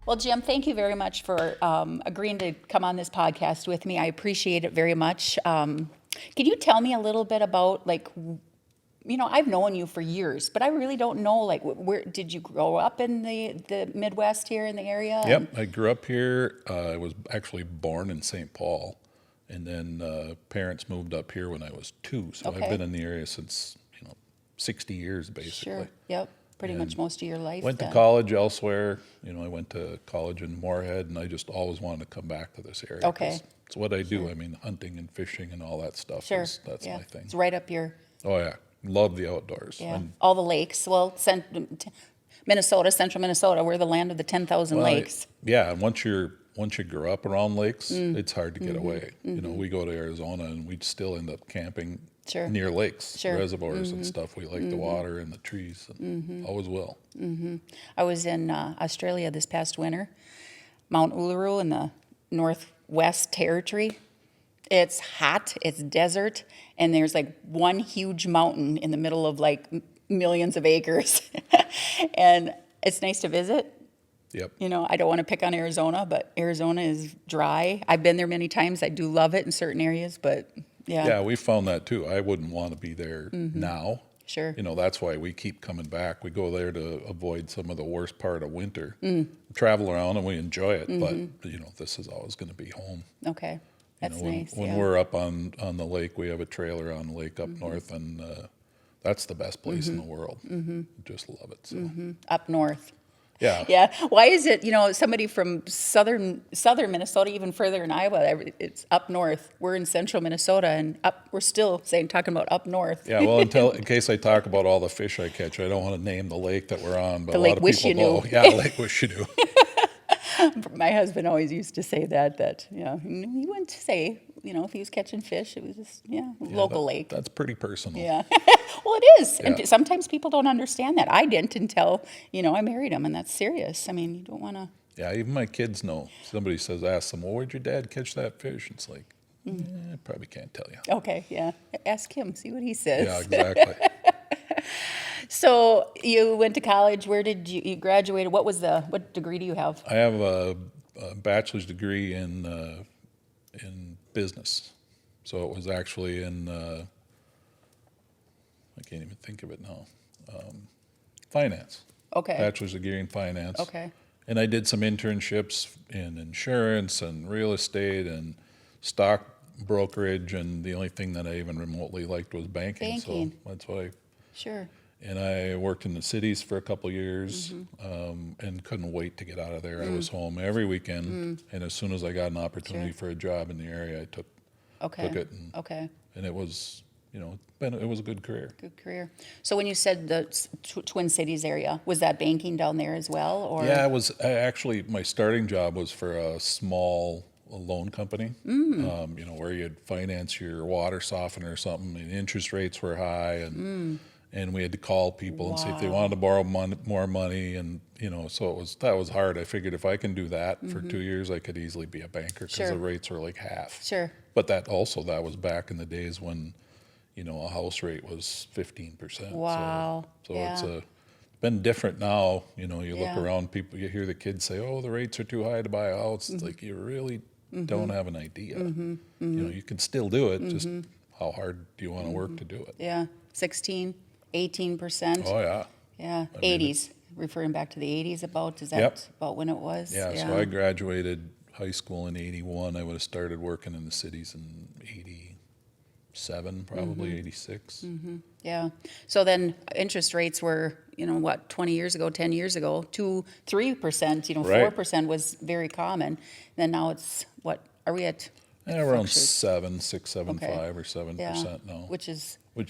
Well, Jim, thank you very much for agreeing to come on this podcast with me. I appreciate it very much. Can you tell me a little bit about, like, I've known you for years, but I really don't know, like, where did you grow up in the Midwest here in the area? Yep, I grew up here. I was actually born in St. Paul, and then parents moved up here when I was 2. So Okay. I've been in the area since 60 years basically. Sure. Yep. Pretty much most of your life. Went to then. college elsewhere. I went to college in Moorhead, and I just always wanted to come back to this area. Okay. 'Cause it's what I do. I mean, hunting and fishing and all that stuff. Sure. That's yeah. my thing. It's right up your. Oh yeah, love the outdoors. Yeah. And, All the lakes. Well, Minnesota, central Minnesota, we're the land of the 10,000 well, lakes. Yeah, and once you grow up around lakes, it's hard to get Mm-hmm. away. We go to Arizona and we'd still end up camping Sure. near lakes, Sure. Mm-hmm. reservoirs and stuff. We like the water and the trees, and always will. I was in Australia this past winter, Mount Uluru in the Northwest Territory. It's hot, it's desert, and there's like one huge mountain in the middle of like millions of acres. And it's nice to visit. Yep. I don't want to pick on Arizona, but Arizona is dry. I've been there many times. I do love it in certain areas, but yeah. Yeah, we found that too. I wouldn't want to be there now. Sure. That's why we keep coming back. We go there to avoid some of the worst part of winter. Travel around and we enjoy it, but this is always going to be home. Okay. That's nice. When yeah. we're up on the lake, we have a trailer on the lake up north, and that's the best place in the world. Just love it. So. Up north. Yeah. Yeah. Why is it, somebody from southern Minnesota, even further in Iowa, it's up north. We're in central Minnesota, and we're still talking about up north. Yeah, well, in case I talk about all the fish I catch, I don't want to name the lake that we're on, but The a Lake lot of Wish people You know. Knew. Yeah, Lake Wish You Knew. My husband always used to say that he wouldn't say, if he was catching fish, it was just, local lake. That's pretty personal. Yeah. Well, it is. Yeah. And sometimes people don't understand that. I didn't until, I married him, and that's serious. I mean, you don't want to. Yeah, even my kids know. Somebody ask them, well, where'd your dad catch that fish? It's like, I probably can't tell you. Okay, yeah. Ask him, see what he says. Yeah, exactly. So you went to college. Where did you graduated? What degree do you have? I have a bachelor's degree in business. So it was actually in, I can't even think of it now, finance. Okay. Bachelor's degree in finance. Okay. And I did some internships in insurance and real estate and stock brokerage, and the only thing that I even remotely liked was banking. Banking. So that's what Sure. and I worked in the cities for a couple of years, and couldn't wait to get out of there. I was home every weekend, and as soon as I got an opportunity for a job in the area, I took it, and it was, it was a good career. Good career. So when you said the Twin Cities area, was that banking down there as well, or? Yeah, it was actually my starting job was for a small loan company, where you'd finance your water softener or something, and interest rates were high, and we had to call people and see if they wanted to borrow more money, and so that was hard. I figured if I can do that for 2 years, I could easily be a banker because Sure. the rates were like half. Sure. But that was back in the days when, a house rate was 15%. Wow. So Yeah. it's been different now. You look Yeah. around, people, you hear the kids say, "Oh, the rates are too high to buy a house." It's like you really don't have an idea. You can still do it. Just how hard do you want to work to do it? Yeah. 16, 18%. Oh yeah. Yeah. I mean, 80s. Referring back to the 80s is that Yep. about when it was? Yeah. So I graduated high school in '81. I would have started working in the cities in '87, probably '86. Yeah. So then interest rates were, 20 years ago, 10 years ago, 2, 3%, Right. 4% was very common. Then now it's, what, are we at? Around fluctuates. 6, 7, Okay. 5 or 7% now. Which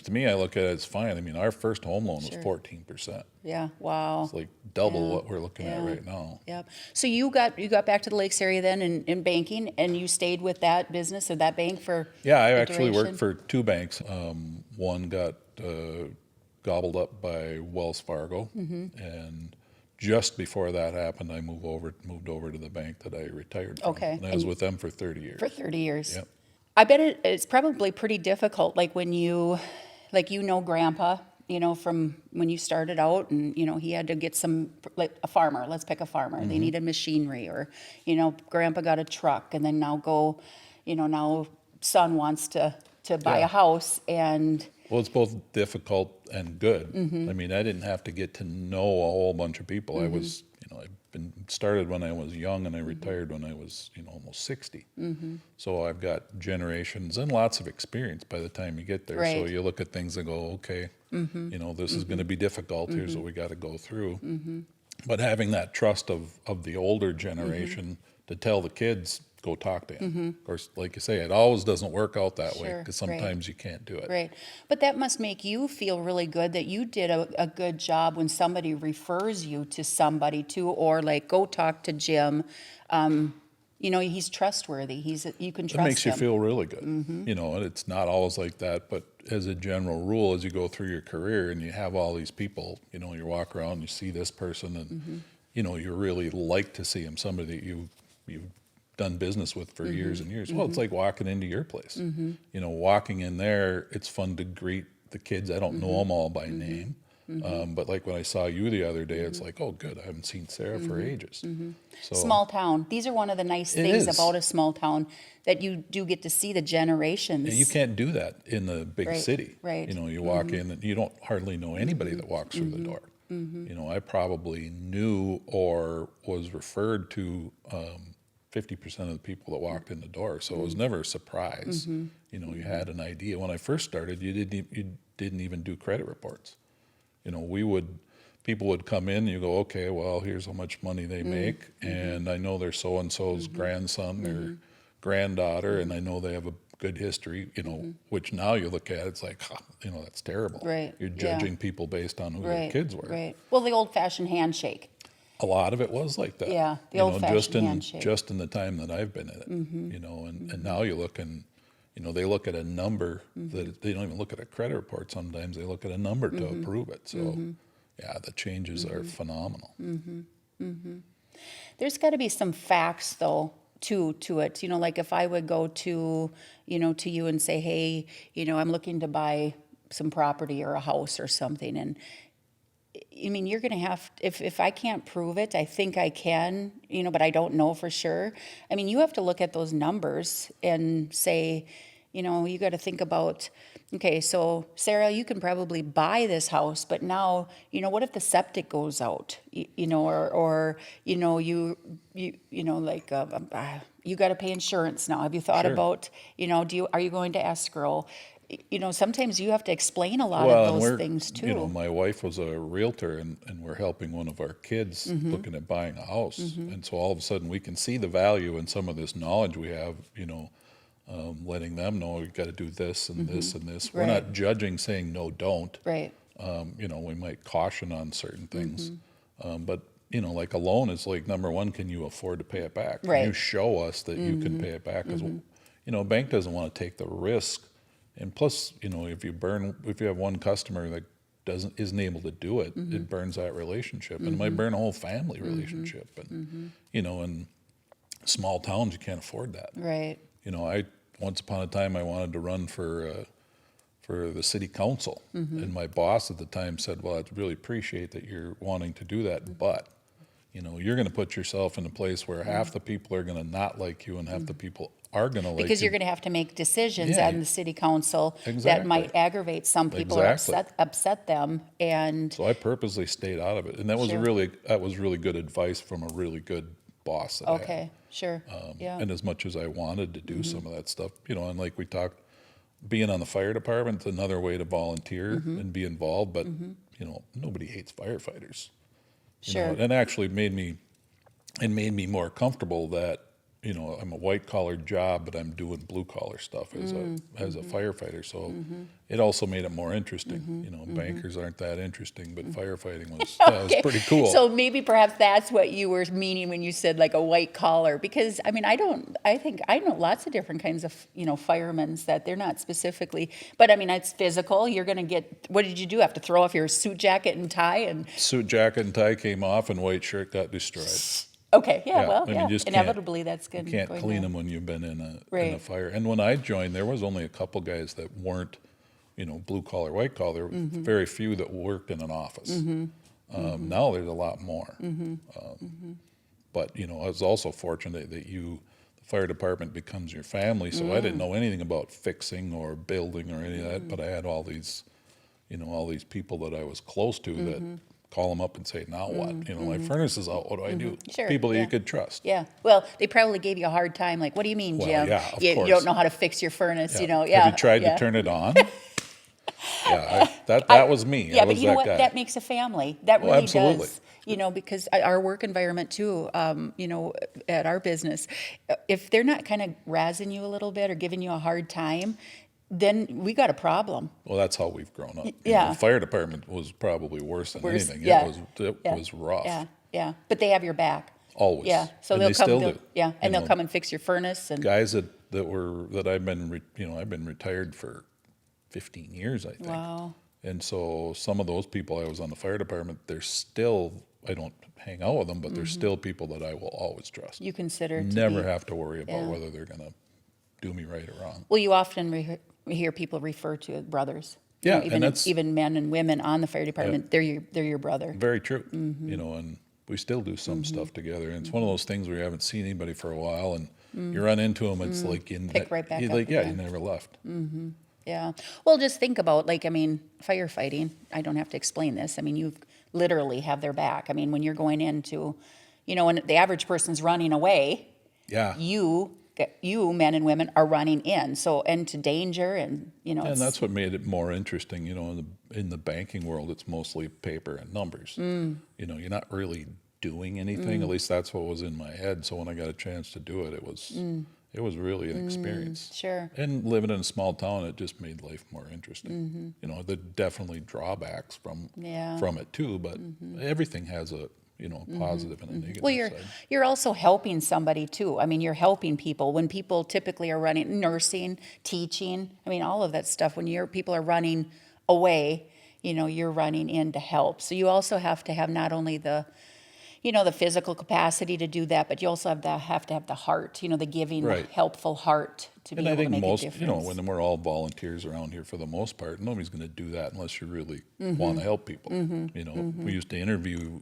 To me, I look at it as fine. I mean, our first home loan was Sure. 14%. yeah, wow. It's like double Yeah. what we're looking at Yeah. right now. Yep. So you got back to the Lakes area then in banking, and you stayed with that business or that bank for Yeah, I the actually duration? worked for 2 banks. One got gobbled up by Wells Fargo, and just before that happened, I moved over to the bank that I retired from. Okay. And I was with them for 30 years. For 30 years. Yep. I bet it's probably pretty difficult, like when Grandpa, from when you started out, and, he had to get some, like a farmer, let's pick a farmer. They needed machinery, or, grandpa got a truck, and then now son wants to buy Yeah. a house, and Well, it's both difficult and good. I mean, I didn't have to get to know a whole bunch of people. I was, I've been started when I was young, and I retired when I was, almost 60. So I've got generations and lots of experience by the time you get there. So Right. you look at things and go, okay, this is going to be difficult. Here's what we got to go through. But having that trust of the older generation to tell the kids, go talk to him. Of course, like you say, it always doesn't work out that way, Sure, because right. sometimes you can't do it. Right. But that must make you feel really good that you did a good job when somebody refers you to somebody too, or like, go talk to Jim. He's trustworthy. You can It trust makes you him. feel really good. And it's not always like that, but as a general rule, as you go through your career and you have all these people, you walk around, you see this person, and you really like to see him, somebody that you've done business with for years and years. Well, it's like walking into your place. Walking in there, it's fun to greet the kids. I don't know them all by name. But like when I saw you the other day, it's like, oh, good, I haven't seen Sarah for ages. So Small town. These are one of the nice It things is. about a small town, that you do get to see the generations. and you can't do that in the big Right, city. right. You walk in and you don't hardly know anybody that walks through the door. I probably knew or was referred to 50% of the people that walked in the door, so it was never a surprise. You had an idea. When I first started, you didn't even do credit reports. People would come in, you go, okay, well, here's how much money they make, and I know they're so-and-so's grandson or granddaughter, and I know they have a good history, which now you look at, it's like, that's terrible. Right, You're yeah. judging people based on who their kids were. Right. Well, the old-fashioned handshake. A lot of it was like that. Yeah, the old-fashioned handshake. Just in the time that I've been in it, and now you look and, they look at a number that they don't even look at a credit report sometimes. They look at a number to approve it. So, yeah, the changes are phenomenal. There's got to be some facts, though, to it. Like if I would go to you and say, hey, I'm looking to buy some property or a house or something, and you're going to have, if I can't prove it, I think I can, but I don't know for sure. You have to look at those numbers and say, you got to think about, okay, so Sarah, you can probably buy this house, but now, what if the septic goes out, or you got to pay insurance now. Have you thought Sure. about, are you going to escrow? Sometimes you have to explain a lot Well, of and those we're, things too. my wife was a realtor, and we're helping one of our kids looking at buying a house. And so all of a sudden we can see the value in some of this knowledge we have, letting them know you've got to do this and this and this. We're Right. not judging, saying no, don't. Right. We might caution on certain things. But, like a loan is like, number one, can you afford to pay it back? Right. Can you show us that you can pay it back? Because, a bank doesn't want to take the risk. And plus, if you have one customer that isn't able to do it, it burns that relationship, and it might burn a whole family relationship. And in small towns, you can't afford that. Right. Once upon a time, I wanted to run for the city council, and my boss at the time said, "Well, I'd really appreciate that you're wanting to do that, but you're going to put yourself in a place where half the people are going to not like you, and half the people are going to like you." Because you're going to have to make decisions Yeah. on the city council that Exactly. might aggravate some people or Exactly. upset them. And So I purposely stayed out of it, and that was Sure. really good advice from a really good boss that I had. okay, sure, yeah, And as much as I wanted to do some of that stuff, and like we talked, being on the fire department is another way to volunteer and be involved. But nobody hates firefighters. sure, And actually made me more comfortable that I'm a white collar job, but I'm doing blue collar stuff as a firefighter. So it also made it more interesting. Bankers aren't that interesting, but firefighting was Okay. pretty cool. So maybe perhaps that's what you were meaning when you said like a white collar, because I think I know lots of different kinds of firemen that they're not specifically, but it's physical. You're going to get, what did you do? Have to throw off your suit jacket and tie and Suit, jacket, and tie came off, and white shirt got destroyed. okay, yeah, Yeah, well, I mean, yeah, you just can't- inevitably that's good. You can't clean them when you've been in a Right. fire. And when I joined, there was only a couple guys that weren't, blue collar, white collar, there were very few that worked in an office. Now there's a lot more. But, I was also fortunate that the fire department becomes your family, so I didn't know anything about fixing or building or any of that, but I had all these people that I was close to that call them up and say, now what? My furnace is out, what do I do? Sure, People that yeah. you could trust. Yeah. Well, they probably gave you a hard time. Like, what do you mean, Well, Jim? yeah, of You course. don't know how to fix your furnace, Yeah. Yeah. Have you tried yeah. to turn it on? Yeah, that was me. Yeah, I but was you know that what? guy. That makes a family. That Oh, really absolutely. does. Because our work environment too, at our business, if they're not kind of razzing you a little bit or giving you a hard time, then we got a problem. Well, that's how we've grown up. Yeah. The fire department was probably worse than Worse, anything. yeah. It Yeah. was rough. Yeah, yeah. But they have your back. Always. Yeah. So And they'll they come. still do. Yeah, and You they'll know, come and fix your furnace and. Guys that I've been I've been retired for 15 years, I think. Wow. And so some of those people I was on the fire department, they're still, I don't hang out with them, but they're still people that I will always trust. You consider to Never be- have to worry about Yeah. whether they're going to do me right or wrong. Well, you often hear people refer to brothers. Yeah, even and that's- even men and women on the fire department. They're your brother. Very true. Mm-hmm. And we still do some stuff together. And it's one of those things where you haven't seen anybody for a while, and you run into them. It's like Pick right back you up like, yeah, you again. never left. Yeah. Well, just think about firefighting. I don't have to explain this. You literally have their back. When you're going into, when the average person's running away, Yeah. you men and women are running in. So into danger and And that's what made it more interesting. In the banking world, it's mostly paper and numbers. You're not really doing anything. At least that's what was in my head. So when I got a chance to do it, it was really an experience. Sure. And living in a small town, it just made life more interesting. There are definitely drawbacks from it too, but everything has a positive and a negative Well, side. you're also helping somebody too. You're helping people. When people typically are running, nursing, teaching, all of that stuff. When people are running away, you're running in to help. So you also have to have not only the physical capacity to do that, but you also have to have the heart, the giving, Right. helpful heart to be And I able to think make most, a difference. when we're all volunteers around here for the most part, nobody's going to do that unless you really want to help people. We used to interview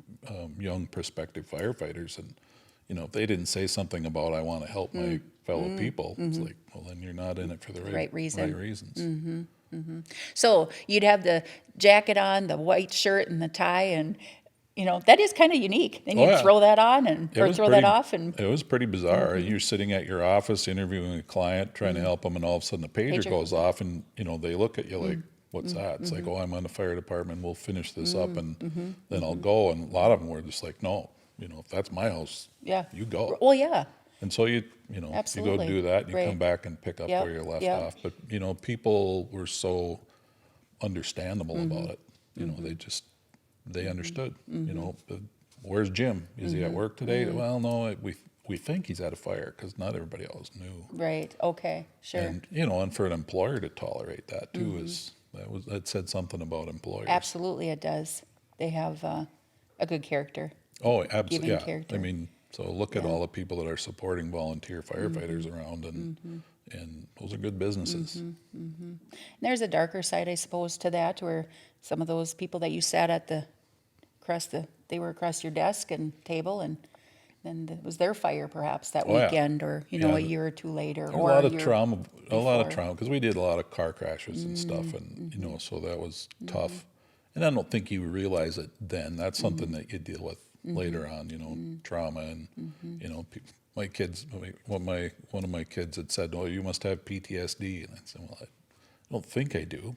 young prospective firefighters, and if they didn't say something about I want to help my fellow people, it's like, well, then you're not in it for the Right reason. right reasons. So you'd have the jacket on, the white shirt, and the tie, and that is kind of unique. Then you Oh, yeah. throw that on or throw that off, and It was pretty bizarre. You're sitting at your office interviewing a client, trying to help them, and all of a sudden the pager Pager. goes off, and they look at you like, "What's that?" It's like, "Oh, I'm on the fire department. We'll finish this up, and then I'll go." And a lot of them were just like, "No, if that's my house, yeah, you go." Well, yeah, And so you Absolutely. go do that, and you Right. come back and pick up Yep, where you're left yep. off. But people were so understandable about it. They understood. Where's Jim? Is he at work today? Well, no, we think he's at a fire because not everybody else knew. right, okay, sure, And for an employer to tolerate that too that said something about employers. absolutely, it does. They have a good character. Oh, absolutely. Giving Yeah. character. So look at all the people that are supporting volunteer firefighters around, and those are good businesses. And there's a darker side, I suppose, to that, where some of those people that you sat at they were across your desk and table, and then it was their fire perhaps that Oh, yeah. weekend, or Yeah, a year or two later, A or lot of year trauma, before. because we did a lot of car crashes and stuff, and so that was tough. And I don't think you realize it then. That's something that you deal with later on, trauma, and my kids. One of my kids had said, "Oh, you must have PTSD," and I said, "Well, I don't think I do,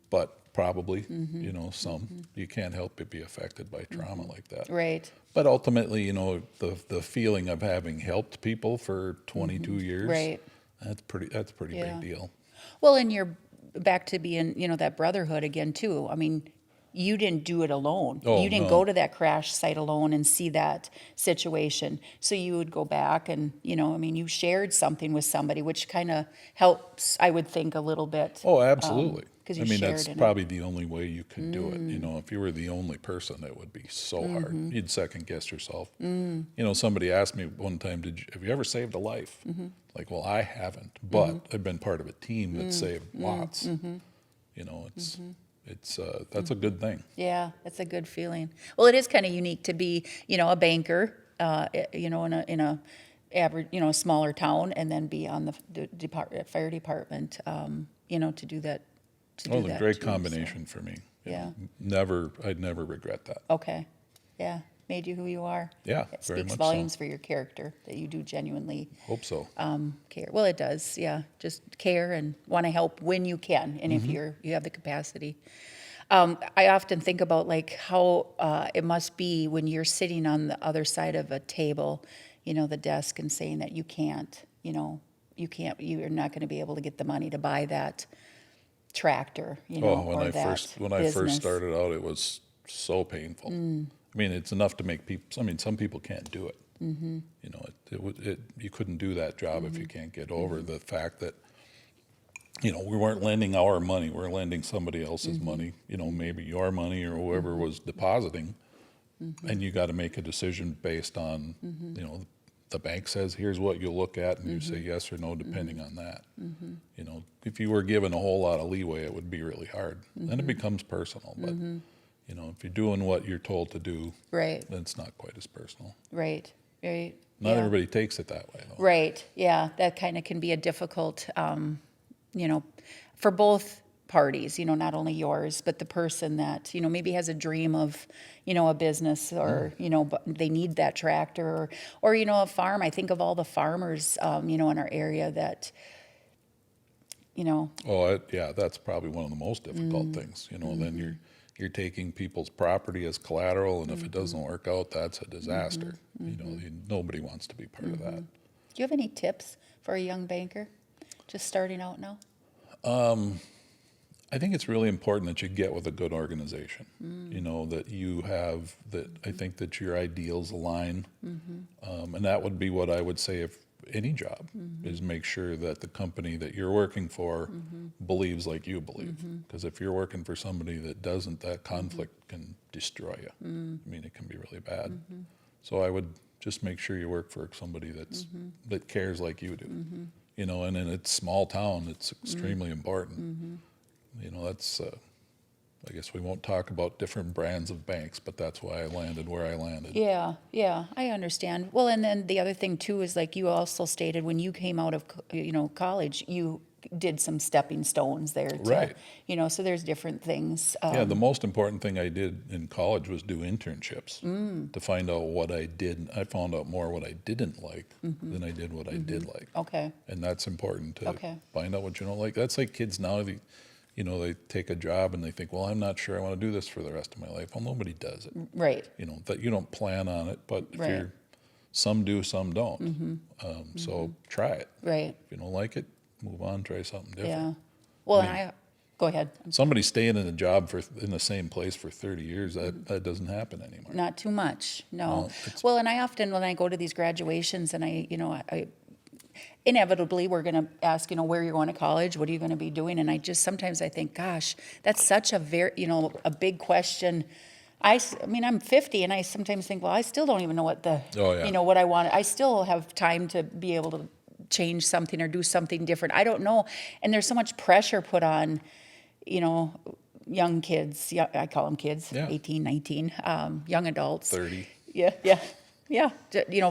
but probably, some. You can't help but be affected by trauma like that." Right. But ultimately, the feeling of having helped people for 22 years, Right. that's a pretty Yeah. big deal. Well, and you're back to being, that brotherhood again too. You didn't do it alone. Oh, You didn't no. go to that crash site alone and see that situation. So you would go back and, you shared something with somebody, which kind of helps, I would think, a little bit. Oh, absolutely. 'Cause you shared That's in it. probably the only way you could do it. If you were the only person, it would be so hard. You'd second guess yourself. Somebody asked me one time, have you ever saved a life? Like, well, I haven't, but I've been part of a team that saved lots. You know, it's that's a good thing. Yeah, that's a good feeling. Well, it is kind of unique to be, a banker, in a average, a smaller town, and then be on the fire department, to do that. Well, a great too, so. combination for me. You Yeah. know, I'd never regret that. Okay. Yeah. Made you who you are. Yeah, It very speaks much volumes so. for your character that you do genuinely Hope so. care. Well, it does. Yeah. Just care and want to help when you can, and if you have the capacity. I often think about like how it must be when you're sitting on the other side of a table, the desk, and saying that you can't, you're not going to be able to get the money to buy that tractor, Oh, when or I that first business. started out, it was so painful. I mean, it's enough to make people. I mean, some people can't do it. You know, you couldn't do that job if you can't get over the fact that, we weren't lending our money; we're lending somebody else's money. Maybe your money or whoever was depositing, and you got to make a decision based on, the bank says here's what you'll look at, and you say yes or no depending on that. If you were given a whole lot of leeway, it would be really hard. Then it becomes personal. But if you're doing what you're told to do, Right. then it's not quite as personal. Right. Right. Not Yeah. everybody takes it that way, though. Right. Yeah. That kind of can be a difficult, for both parties, not only yours, but the person that, maybe has a dream of, a business or, but they need that tractor or, a farm. I think of all the farmers, in our area that, Oh, yeah, that's probably one of the most difficult things. Then you're taking people's property as collateral, and if it doesn't work out, that's a disaster. Nobody wants to be part of that. do you have any tips for a young banker just starting out now? I think it's really important that you get with a good organization. That I think that your ideals align. And that would be what I would say if any job is make sure that the company that you're working for believes like you believe. Because if you're working for somebody that doesn't, that conflict can destroy you. I mean, it can be really bad. So I would just make sure you work for somebody that cares like you do. And in a small town, it's extremely important. That's, I guess we won't talk about different brands of banks, but that's why I landed where I landed. Yeah, yeah, I understand. Well, and then the other thing too is like you also stated when you came out of, college, you did some stepping stones there. Right. So there's different things. Yeah, the most important thing I did in college was do internships to find out what I did. I found out more what I didn't like than I did what I did like. Okay. And that's important to Okay. find out what you don't like. That's like kids now, they take a job and they think, well, I'm not sure I want to do this for the rest of my life. Well, nobody does it. Right. That you don't plan on it, but Right. some do, some don't. So try it. Right. If you don't like it, move on, try something different. Yeah. Well, go ahead. Somebody staying in a job in the same place for 30 years, that doesn't happen anymore. Not too much. No. No, it's- Well, and I often, when I go to these graduations and I inevitably we're going to ask, where you're going to college, what are you going to be doing? And sometimes I think, gosh, that's such a a big question. I mean, I'm 50 and I sometimes think, well, I still don't even know what Oh, yeah. what I want. I still have time to be able to change something or do something different. I don't know. And there's so much pressure put on, young kids. Yeah, I call them kids, Yeah. 18, 19, young adults. 30. Yeah.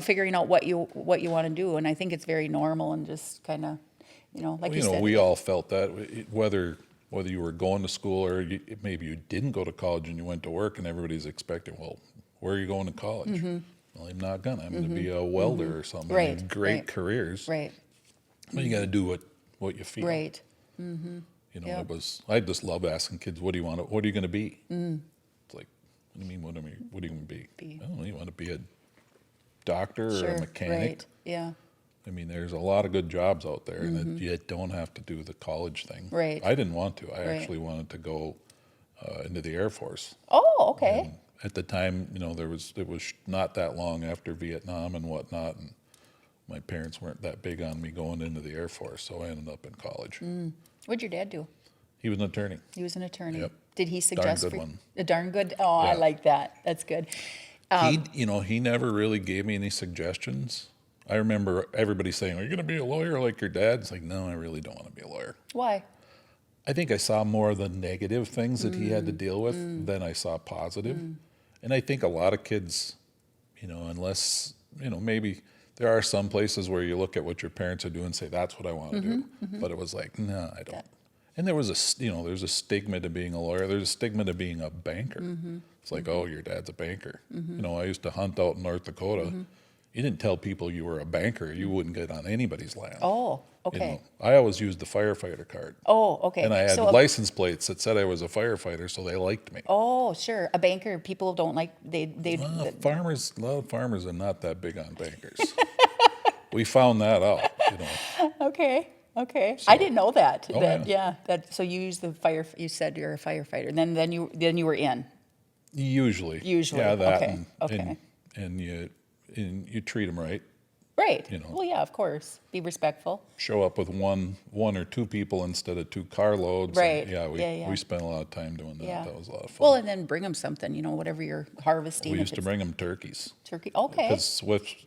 Figuring out what you want to do, and I think it's very normal and just kind of, like you said. We all felt that, whether you were going to school or maybe you didn't go to college and you went to work, and everybody's expecting, well, where are you going to college? Well, I'm not gonna. I'm gonna be a welder or something. I mean, Right, great right. careers. Right. But you got to do what you feel. Right. It was. I just love asking kids, "What do you want? What are you going to be?" It's like, what do you mean? What are you going to be? I don't know. You want to be a doctor or Sure. a mechanic? Right. Yeah. I mean, there's a lot of good jobs out there, and that you don't have to do the college thing. Right. I didn't want to. I Right. actually wanted to go into the Air Force. Oh, okay. At the time, it was not that long after Vietnam and whatnot, and my parents weren't that big on me going into the Air Force, so I ended up in college. What'd your dad do? He was an attorney. He was an attorney. Yep. Did he suggest good for- one. A darn good. Oh, I Yeah. like that. That's good. He never really gave me any suggestions. I remember everybody saying, "Are you going to be a lawyer like your dad?" It's like, no, I really don't want to be a lawyer. Why? I think I saw more of the negative things that he had to deal with than I saw positive. And I think a lot of kids, unless, maybe there are some places where you look at what your parents are doing and say, that's what I want to do. But it was like, no, I don't. And there was there's a stigma to being a lawyer. There's a stigma to being a banker. It's like, oh, your dad's a banker. I used to hunt out in North Dakota. You didn't tell people you were a banker. You wouldn't get on anybody's land. Oh, okay. I always used the firefighter card. Oh, okay. And I had So license plates that said I was a firefighter, so they liked me. oh, sure. A banker, people don't like, a lot of farmers are not that big on bankers. We found that out, Okay, okay. So- I didn't know that. Oh, yeah. So you use the you said you're a firefighter. Then you were in. Usually. Usually, Yeah, that okay, okay. and you treat them right. Right. You know. Well, yeah, of course. Be respectful. Show up with one or two people instead of 2 carloads. Right. And, Yeah. we spent a lot of time doing that. Yeah. That was a lot of fun. Well, and then bring them something, whatever you're harvesting. We if used to it's bring them turkeys. turkey. Okay. Because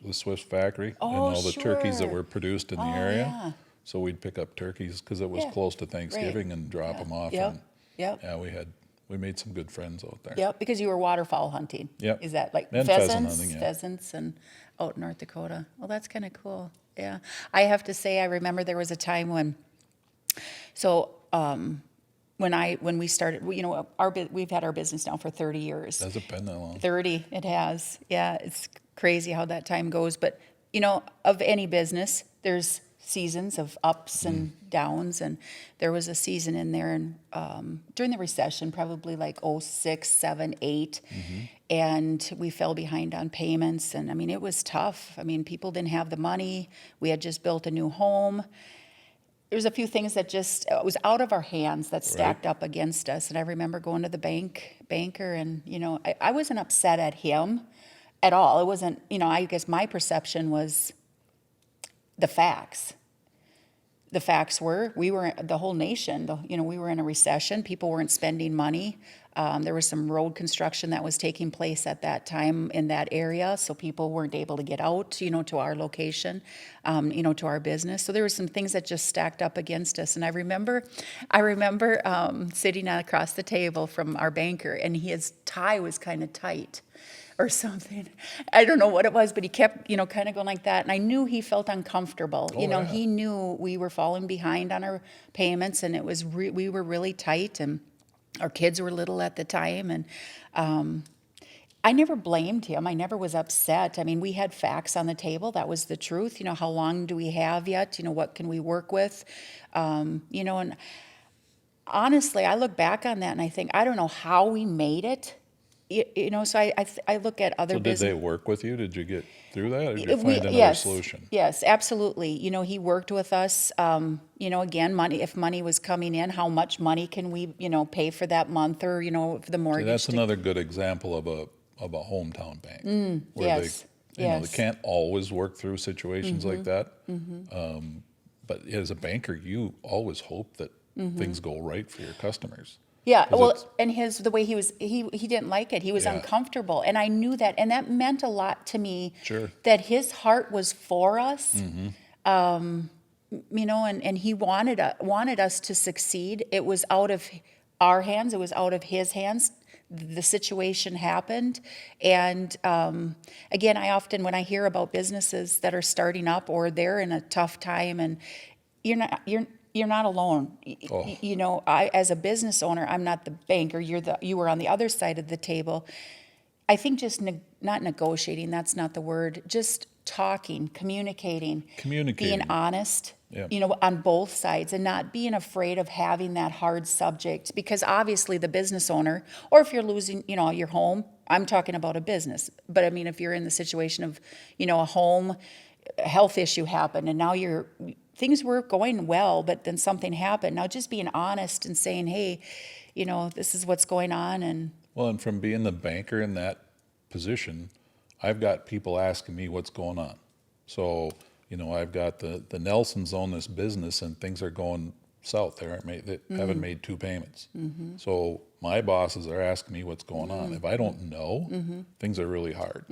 the Swift factory and Oh, all the turkeys that sure. were produced in the Oh, area. yeah. So we'd pick up turkeys because it was Yeah. close to Thanksgiving and drop them off. Yep. And, Yep. yeah, we made some good friends out there. Yep. Because you were waterfowl hunting. Yep. Is that like And pheasant pheasants? hunting, yeah. Pheasants and out in North Dakota. Well, that's kind of cool. Yeah. I have to say, I remember there was a time when, when we started, we've had our business now for 30 years. Has it been that long? 30, it has. Yeah, it's crazy how that time goes. But, of any business, there's seasons of ups and downs. And there was a season in there and during the recession, probably like 06, 7, 8. And we fell behind on payments. And I mean, it was tough. I mean, people didn't have the money. We had just built a new home. There's a few things that just, it was out of our hands that stacked up against us. And I remember going to the banker and, I wasn't upset at him at all. It wasn't, I guess my perception was the facts. The facts were, the whole nation, we were in a recession. People weren't spending money. There was some road construction that was taking place at that time in that area, so people weren't able to get out, to our location, to our business. So there were some things that just stacked up against us. And I remember sitting across the table from our banker, and his tie was kind of tight or something. I don't know what it was, but he kept, kind of going like that. And I knew he felt uncomfortable. Yeah. He knew we were falling behind on our payments, and it was we were really tight, and our kids were little at the time. And I never blamed him. I never was upset. I mean, we had facts on the table. That was the truth. How long do we have yet? What can we work with? And honestly, I look back on that and I think, I don't know how we made it. So I look at other So did business. they work with you? Did you get through that, or did you find another solution? Yes, absolutely. He worked with us. Again, money. If money was coming in, how much money can we, pay for that month, or for the mortgage? See, that's another good example of a hometown bank. Where yes, they can't always work through situations like that. But as a banker, you always hope that things go right for your customers. Yeah, 'Cause well, it's- and the way he didn't like it. He was Yeah. uncomfortable, and I knew that, and that meant a lot to me. Sure. That his heart was for us, and he wanted us to succeed. It was out of our hands. It was out of his hands. The situation happened, and again, when I hear about businesses that are starting up or they're in a tough time, and you're not alone. Oh. I, as a business owner, I'm not the banker. You were on the other side of the table. I think just not negotiating, that's not the word, just talking, communicating, being honest, Yeah. on both sides, and not being afraid of having that hard subject, because obviously the business owner, or if you're losing, your home, I'm talking about a business, but I mean, if you're in the situation of, a home, a health issue happened, and now things were going well, but then something happened. Now just being honest and saying, hey, this is what's going on. And Well, and from being the banker in that position, I've got people asking me what's going on. So, I've got the Nelsons own this business and things are going south. They haven't made 2 payments. So my bosses are asking me what's going on. If I don't know, things are really hard.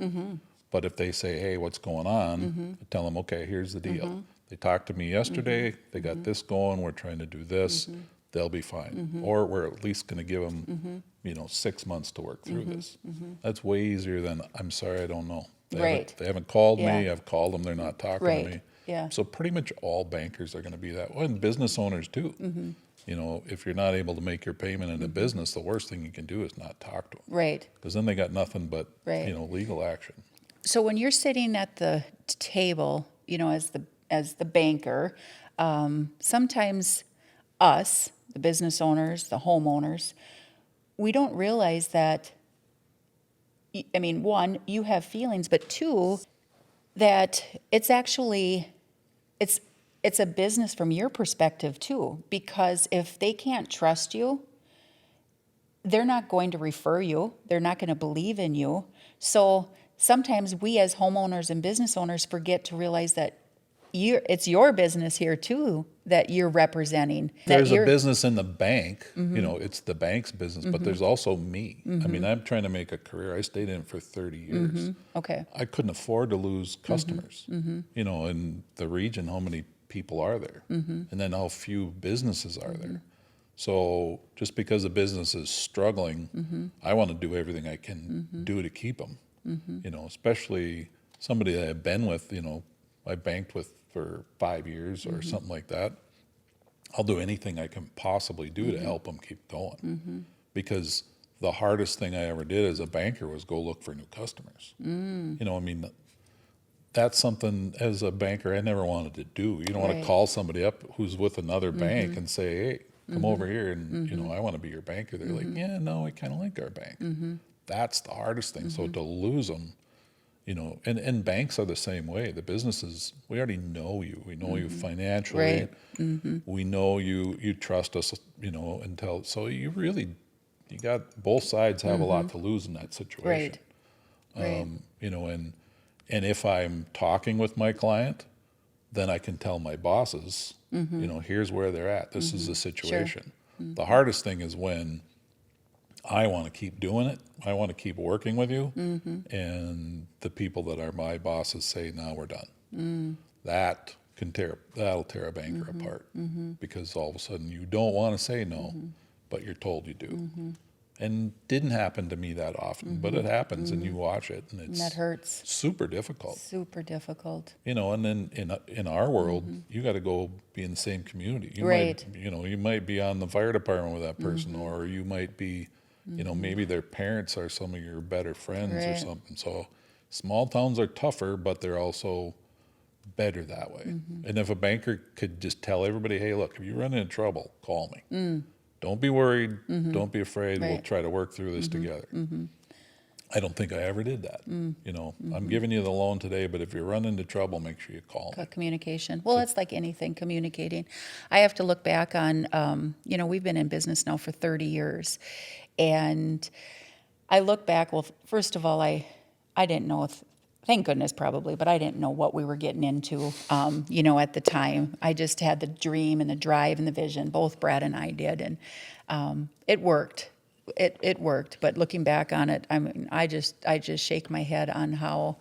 But if they say, hey, what's going on? I tell them, okay, here's the deal. They talked to me yesterday. They got this going. We're trying to do this. they'll be fine. Or we're at least going to give them, 6 months to work through this. That's way easier than, I'm sorry, I don't know. They haven't called me. Yeah. I've called them. They're not talking Right. to me. Yeah. So pretty much all bankers are going to be that way, and business owners too. If you're not able to make your payment in a business, the worst thing you can do is not talk to them. Right. Because then they got nothing but, Right. legal action. So when you're sitting at the table, as the banker, sometimes us, the business owners, the homeowners, we don't realize that. I mean, one, you have feelings, but two, that it's actually it's a business from your perspective too, because if they can't trust you, they're not going to refer you. They're not going to believe in you. So sometimes we as homeowners and business owners forget to realize that it's your business here too that you're representing. There's a business in the bank, it's the bank's business, but there's also me. I mean, I'm trying to make a career. I stayed in it for 30 years. Okay. I couldn't afford to lose customers. In the region, how many people are there? And then how few businesses are there? So just because a business is struggling, I want to do everything I can do to keep them. Especially somebody that I've been with, I banked with for 5 years or something like that. I'll do anything I can possibly do to help them keep going. Because the hardest thing I ever did as a banker was go look for new customers. That's something as a banker I never wanted to do. You don't want to call somebody up who's with another bank and say, hey, come over here and, I want to be your banker. They're like, yeah, no, I kind of like our bank. That's the hardest thing. So to lose them, and banks are the same way. The businesses, we already know you. We know you financially. Right. We know you trust us, so you got both sides have a lot to lose in that situation. Right. And if I'm talking with my client, then I can tell my bosses, here's where they're at. This is the situation. The hardest thing is when I want to keep doing it. I want to keep working with you. And the people that are my bosses say, now we're done. That'll tear a banker apart because all of a sudden you don't want to say no, but you're told you do. And didn't happen to me that often, but it happens and you watch it and it's That hurts. super difficult. Super difficult. And then in our world, you got to go be in the same community. You might be on the fire department with that person, or you might be, maybe their parents are some of your better friends or something. So small towns are tougher, but they're also better that way. And if a banker could just tell everybody, hey, look, if you run into trouble, call me. Don't be worried. Don't be afraid. We'll try to work through this together. I don't think I ever did that. I'm giving you the loan today, but if you run into trouble, make sure you call me. Communication. Well, it's like anything, communicating. I have to look back on, we've been in business now for 30 years. And I look back, well, first of all, I didn't know thank goodness probably, but I didn't know what we were getting into, at the time. I just had the dream and the drive and the vision. Both Brad and I did. And it worked. It worked, but looking back on it, I mean, I just shake my head on how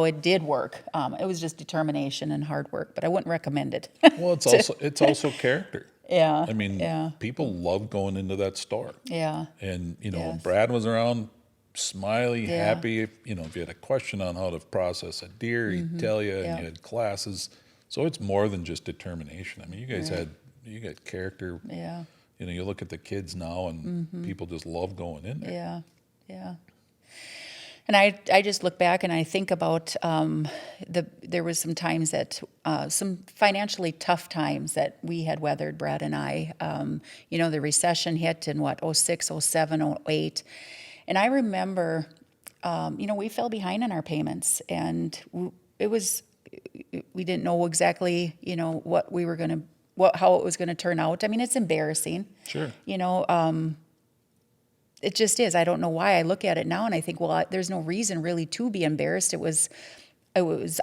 it did work. It was just determination and hard work, but I wouldn't recommend it. Well, it's also character. Yeah. I mean, people love going into that store. Yeah. And Yes. Brad was around, smiley, happy. If you had a question on how to process a deer, he'd tell you, and you had classes. So it's more than just determination. I mean, you guys you got character. Yeah. You look at the kids now, and people just love going in there. Yeah, yeah. And I just look back and I think about there was some times that some financially tough times that we had weathered, Brad and I. The recession hit in 06, 07, 08. And I remember, we fell behind on our payments, and we didn't know exactly, what we were going to. How it was going to turn out. I mean, it's embarrassing. Sure. It just is. I don't know why. I look at it now and I think, well, there's no reason really to be embarrassed. It was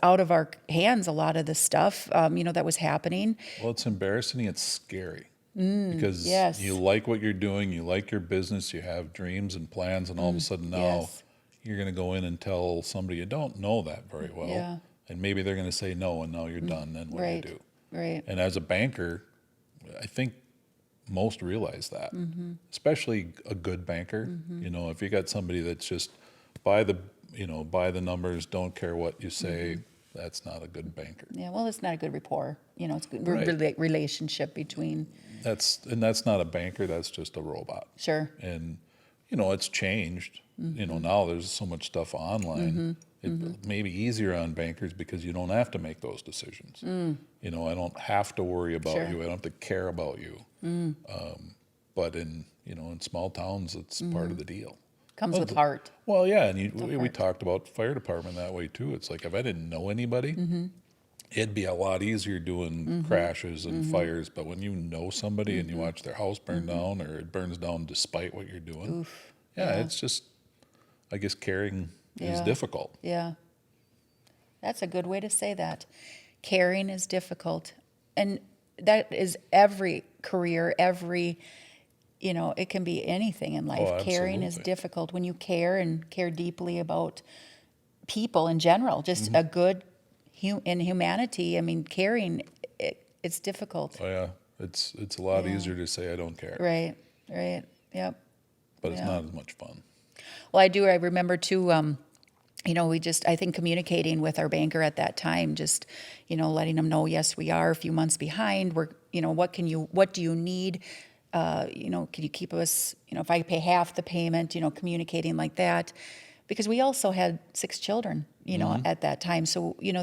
out of our hands, a lot of the stuff, that was happening. Well, it's embarrassing. It's scary because you like what you're doing. You like your business. You have dreams and plans. And all of a sudden now you're going to go in and tell somebody you don't know that very well. Yeah. And maybe they're going to say no, and now you're done. Then what do you do? Right. And as a banker, I think most realize that, especially a good banker. You know, if you got somebody that's just by the numbers, don't care what you say, that's not a good banker. Yeah, well, it's not a good rapport. You know, it's good Right. relationship between. That's not a banker, that's just a robot. Sure. And, you know, it's changed. You know, now there's so much stuff online. It may be easier on bankers because you don't have to make those decisions. You know, I don't have to worry about Sure. you. I don't have to care about you. But in small towns, it's part of the deal. Comes with heart. Well, yeah, and Of we heart. talked about fire department that way too. It's like if I didn't know anybody, it'd be a lot easier doing crashes and fires. But when you know somebody and you watch their house burn down or it burns down despite what you're doing, Oof. yeah, it's just, I guess caring is Yeah. difficult. Yeah. That's a good way to say that. Caring is difficult. And that is every career, it can be anything in life. Oh, Caring is absolutely. difficult. When you care and care deeply about people in general, just Mm-hmm. a good in humanity, I mean, caring, it's difficult. Oh yeah, it's a lot Yeah. easier to say I don't care, Right, right. Yep. but it's Yeah. not as much fun. Well, I remember too, I think communicating with our banker at that time, just, letting them know, yes, we are a few months behind. What do you need? Can you keep us, if I pay half the payment, communicating like that. Because we also had 6 children, at that time. So, we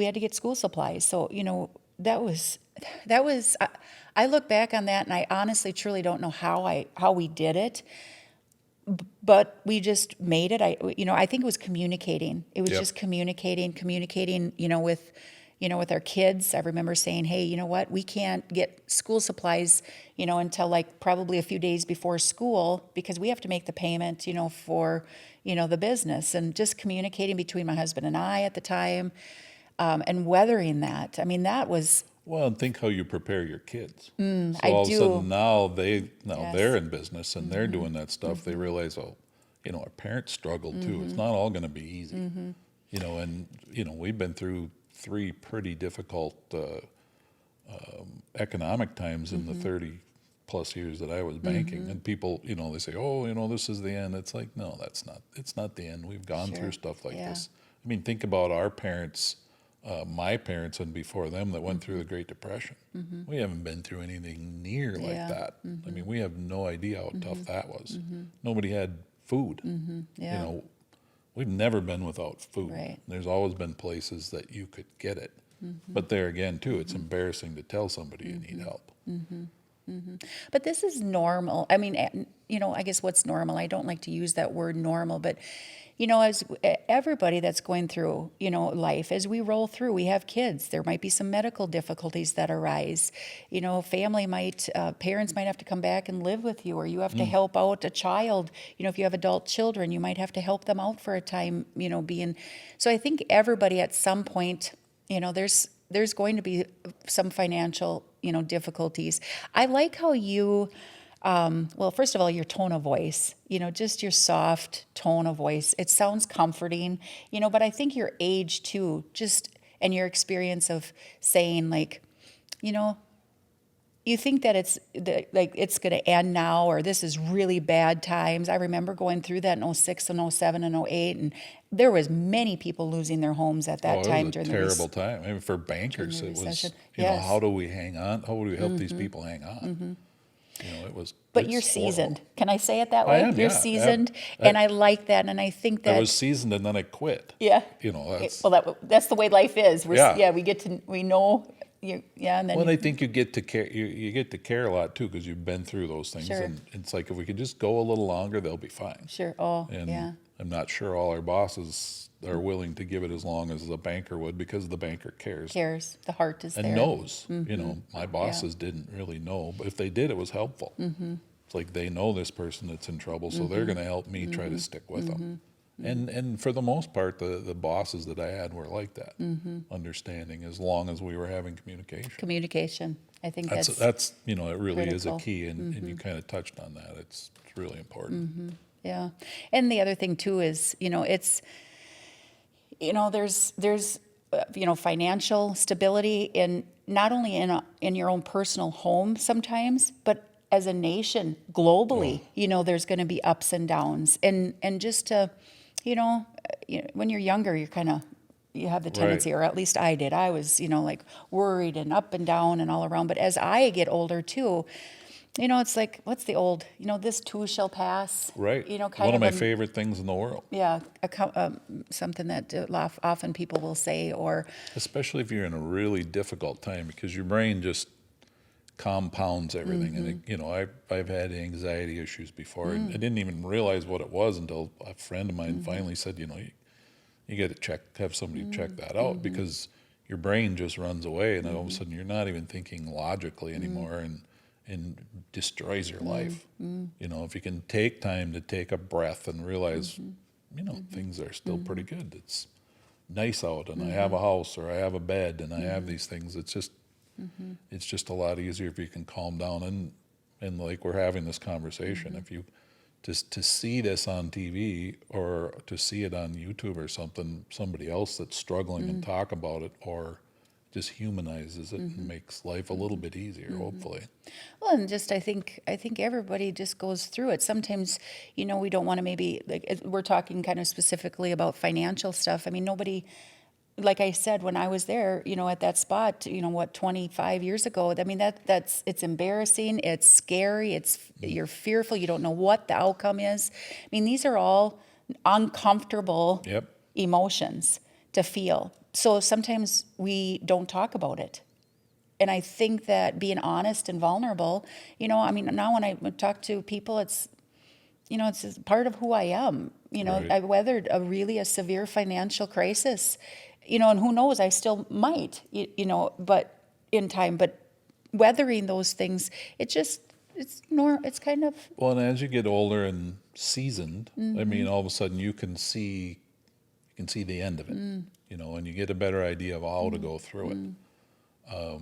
had to get school supplies. So, that was, I look back on that and I honestly, truly don't know how we did it. But we just made it. I think it was communicating. It was Yep. just communicating, with our kids. I remember saying, hey, you know what? We can't get school supplies, until like probably a few days before school because we have to make the payment, for, the business. And just communicating between my husband and I at the time, and weathering that. I mean, that was, Well, and think how you prepare your kids. So I all of a do. sudden now Yes. they're in business and they're doing that stuff. They realize, oh, our parents struggled too. It's not all going to be easy. And we've been through 3 pretty difficult economic times in the 30 plus years that I was banking. And people, they say, oh, this is the end. It's like, no, it's not the end. We've gone Sure. through stuff like Yeah. this. I mean, think about our parents, my parents and before them that went through the Great Depression. We haven't been through anything near like Yeah. that. I mean, we have no idea how tough that was. Nobody had food. Yeah. We've never been without food. Right. There's always been places that you could get it. But there again, too, it's embarrassing to tell somebody you need help. But this is normal. I mean, I guess what's normal? I don't like to use that word normal, but, as everybody that's going through, life, as we roll through, we have kids. There might be some medical difficulties that arise. Parents might have to come back and live with you, or you have to help out a child. If you have adult children, you might have to help them out for a time, So I think everybody at some point, there's going to be some financial, difficulties. I like how you, well, first of all, your tone of voice, just your soft tone of voice. It sounds comforting, but I think your age too, and your experience of saying like, you think that it's going to end now, or this is really bad times. I remember going through that in 06 and 07 and 08, and there was many people losing their homes at that time It was a during terrible time. I mean, for bankers, during the it was, recession. Yes. how do we hang on? How do we help these people hang on? It was. But it's you're horrible. seasoned. Can I say it that I way? am, You're yeah. seasoned, and I like that, and I think that I was seasoned and then I quit. yeah. That's. Well, that's the way life is. Yeah. We know. And then Well, I think you get to care. You get to care a lot too because you've been through those things, Sure. and it's like if we could just go a little longer, they'll be fine. sure. Oh, And yeah. I'm not sure all our bosses are willing to give it as long as the banker would because the banker cares Cares. The heart is and there. knows. My bosses didn't really know, but if they did, it was helpful. It's like they know this person that's in trouble, so they're going to help me try to stick with them. And for the most part, the bosses that I had were like that, understanding as long as we were having communication. Communication. I think that's That's it really is a critical. key, and you kind of touched on that. It's really important. yeah. And the other thing too is, it's, there's financial stability in not only in your own personal home sometimes, but as a nation globally, there's going to be ups and downs, and just to, when you're younger, you have the tendency, or at least I did. I was, like worried and up and down and all around. But as I get older too, it's like, what's the old, this too shall pass. Right. Kind One of of my favorite things in the world. Yeah, something that often people will say, or Especially if you're in a really difficult time, because your brain just compounds everything. And I've had anxiety issues before, and I didn't even realize what it was until a friend of mine finally said, you got to have somebody check that out, because your brain just runs away, and all of a sudden you're not even thinking logically anymore, and destroys your life. If you can take time to take a breath and realize, things are still pretty good. It's nice out, and I have a house, or I have a bed, and I have these things. It's just a lot easier if you can calm down, and like we're having this conversation, if you just to see this on TV, or to see it on YouTube or something, somebody else that's struggling and talk about it, or just humanizes it and makes life a little bit easier, hopefully. Well, and just I think everybody just goes through it. Sometimes, we don't want to, maybe, like, we're talking kind of specifically about financial stuff. I mean, nobody, like I said, when I was there, at that spot, 25 years ago, I mean, it's embarrassing, it's scary, you're fearful, you don't know what the outcome is. I mean, these are all uncomfortable emotions to feel. So sometimes we don't talk about it. And I think that being honest and vulnerable, I mean, now when I talk to people, it's just part of who I am. Right. I weathered a severe financial crisis, and who knows, I still might, but in time. But weathering those things, it's kind of. Well, and as you get older and seasoned, I mean, all of a sudden you can see the end of it, and you get a better idea of how to go through it.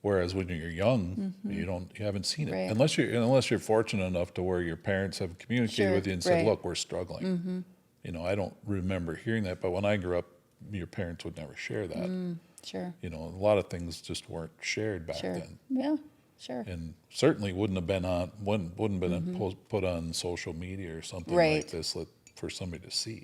Whereas when you're young, you haven't seen it, Right. unless you're fortunate enough to where your parents have communicated Sure, with you and said, right. "Look, we're struggling." I don't remember hearing that, but when I grew up, your parents would never share that. Sure. A lot of things just weren't shared back Sure. then, Yeah. Sure. and certainly wouldn't have been put on social media or something Right. like this for somebody to see.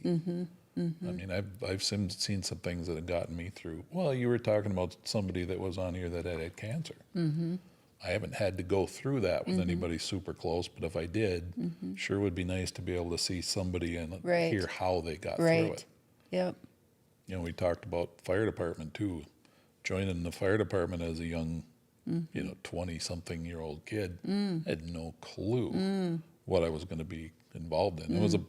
I mean, I've seen some things that have gotten me through. Well, you were talking about somebody that was on here that had cancer. I haven't had to go through that with anybody super close, but if I did, sure would be nice to be able to see somebody and Right. hear how they got through Right. it. Yep. We talked about fire department too. Joining the fire department as a young, 20-something-year-old kid, I had no clue what I was going to be involved in. It was a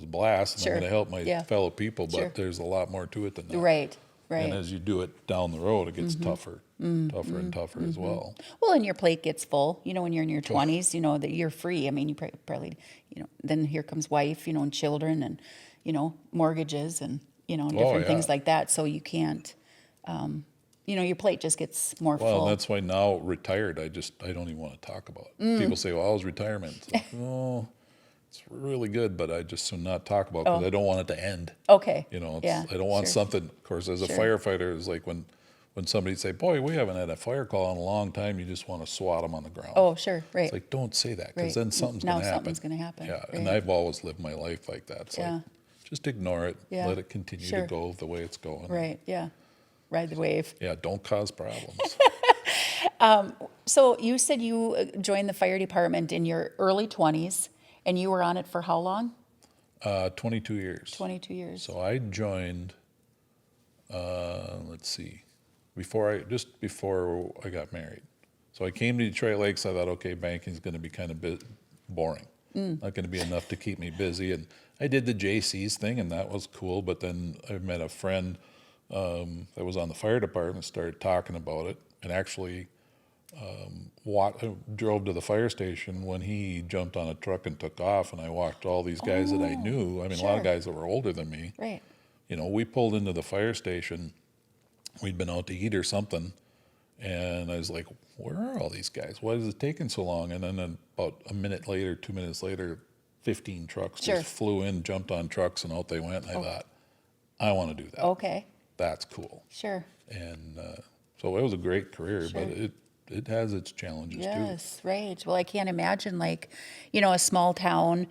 blast, and Sure. I'm going to help my Yeah. fellow people, but Sure. there's a lot more to it than that. Right. Right. And as you do it down the road, it gets tougher and tougher as well. Well, and your plate gets full, when you're in your 20s, that you're free. I mean, you probably, then here comes wife, and children, and, mortgages, and, different things yeah. like that. So you can't, your plate just gets more Well, full. and that's why now retired, I don't even want to talk about it. People say, well, how's retirement? It's like, oh, it's really good, but I just do not talk about it because I don't want it to end. Okay. I don't want sure. something, of course, as a Sure. firefighter, it's like when somebody say, boy, we haven't had a fire call in a long time, you just want to swat them on the ground. Oh, sure. Right. It's like, don't say that, because Right. then something's Now going to happen. something's gonna happen, Yeah, and right. I've always lived my life like that. It's Yeah. like, just ignore it, Yeah. let it continue Sure. to go the way it's going. Right. Yeah. Ride the wave. Yeah, don't cause problems. So you said you joined the fire department in your early 20s, and you were on it for how long? 22 years. 22 years. So I joined, let's see, before I got married. So I came to Detroit Lakes. I thought, okay, banking's going to be kind of boring. Not going to be enough to keep me busy. And I did the JC's thing, and that was cool. But then I met a friend that was on the fire department, started talking about it, and actually drove to the fire station when he jumped on a truck and took off. And I walked all these guys that I knew. I mean, a lot sure. of guys that were older than me. Right. We pulled into the fire station. We'd been out to eat or something, and I was like, where are all these guys? Why is it taking so long? And then about a minute later, 2 minutes later, 15 trucks Sure. just flew in, jumped on trucks, and out they went. And I thought, I want to do that. Okay. That's cool. Sure. And so So it was a great career, but it has its challenges too. Yes, right. Well, I can't imagine like, a small town,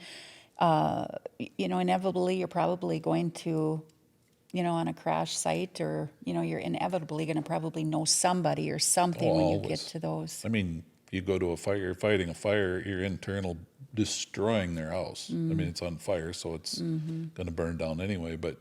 inevitably you're probably going to, on a crash site or, you're inevitably going to probably know somebody or Oh, something when you get always. to those. I mean, you go to a fire, you're fighting a fire, you're internal destroying their house. I mean, it's on fire, so it's going to burn down anyway. But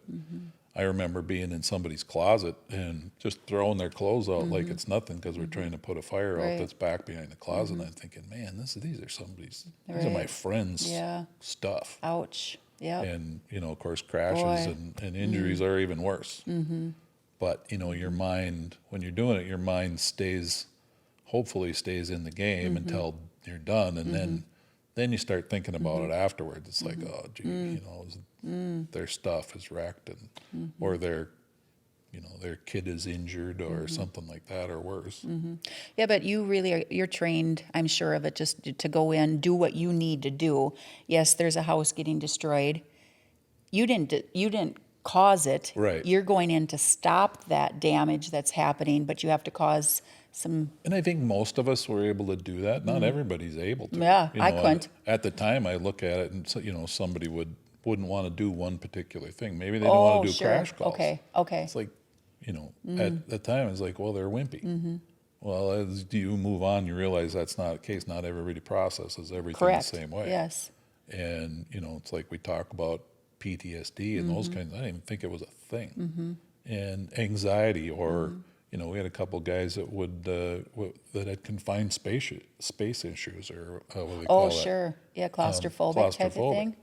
I remember being in somebody's closet and just throwing their clothes out like it's nothing because we're trying to put a fire out Right. that's back behind the closet. And I'm thinking, man, these are these are my Right. friends' Yeah. stuff. Ouch. Yep. And, of course, crashes Boy. and injuries are even worse. But, your mind, when you're doing it, your mind hopefully stays in the game until you're done. And then you start thinking about it afterwards. It's like, oh, gee, their stuff is wrecked or their kid is injured or something like that or worse. Yeah, but you're trained, I'm sure of it, just to go in, do what you need to do. Yes, there's a house getting destroyed. You didn't cause it. Right. You're going in to stop that damage that's happening, but you have to cause some. And I think most of us were able to do that. Not everybody's able to. Yeah, I and couldn't. At the time, I look at it and somebody wouldn't want to do one particular thing. Maybe they don't want to do sure. crash calls. Okay. It's like, at the time, it's like, well, they're wimpy. Well, as you move on, you realize that's not the case. Not everybody processes everything Correct. the same way. Yes. And, it's like we talk about PTSD and those kinds. I didn't even think it was a thing. And anxiety or, we had a couple guys that that had confined space issues or what do they call that? Sure. Yeah, claustrophobic type of thing.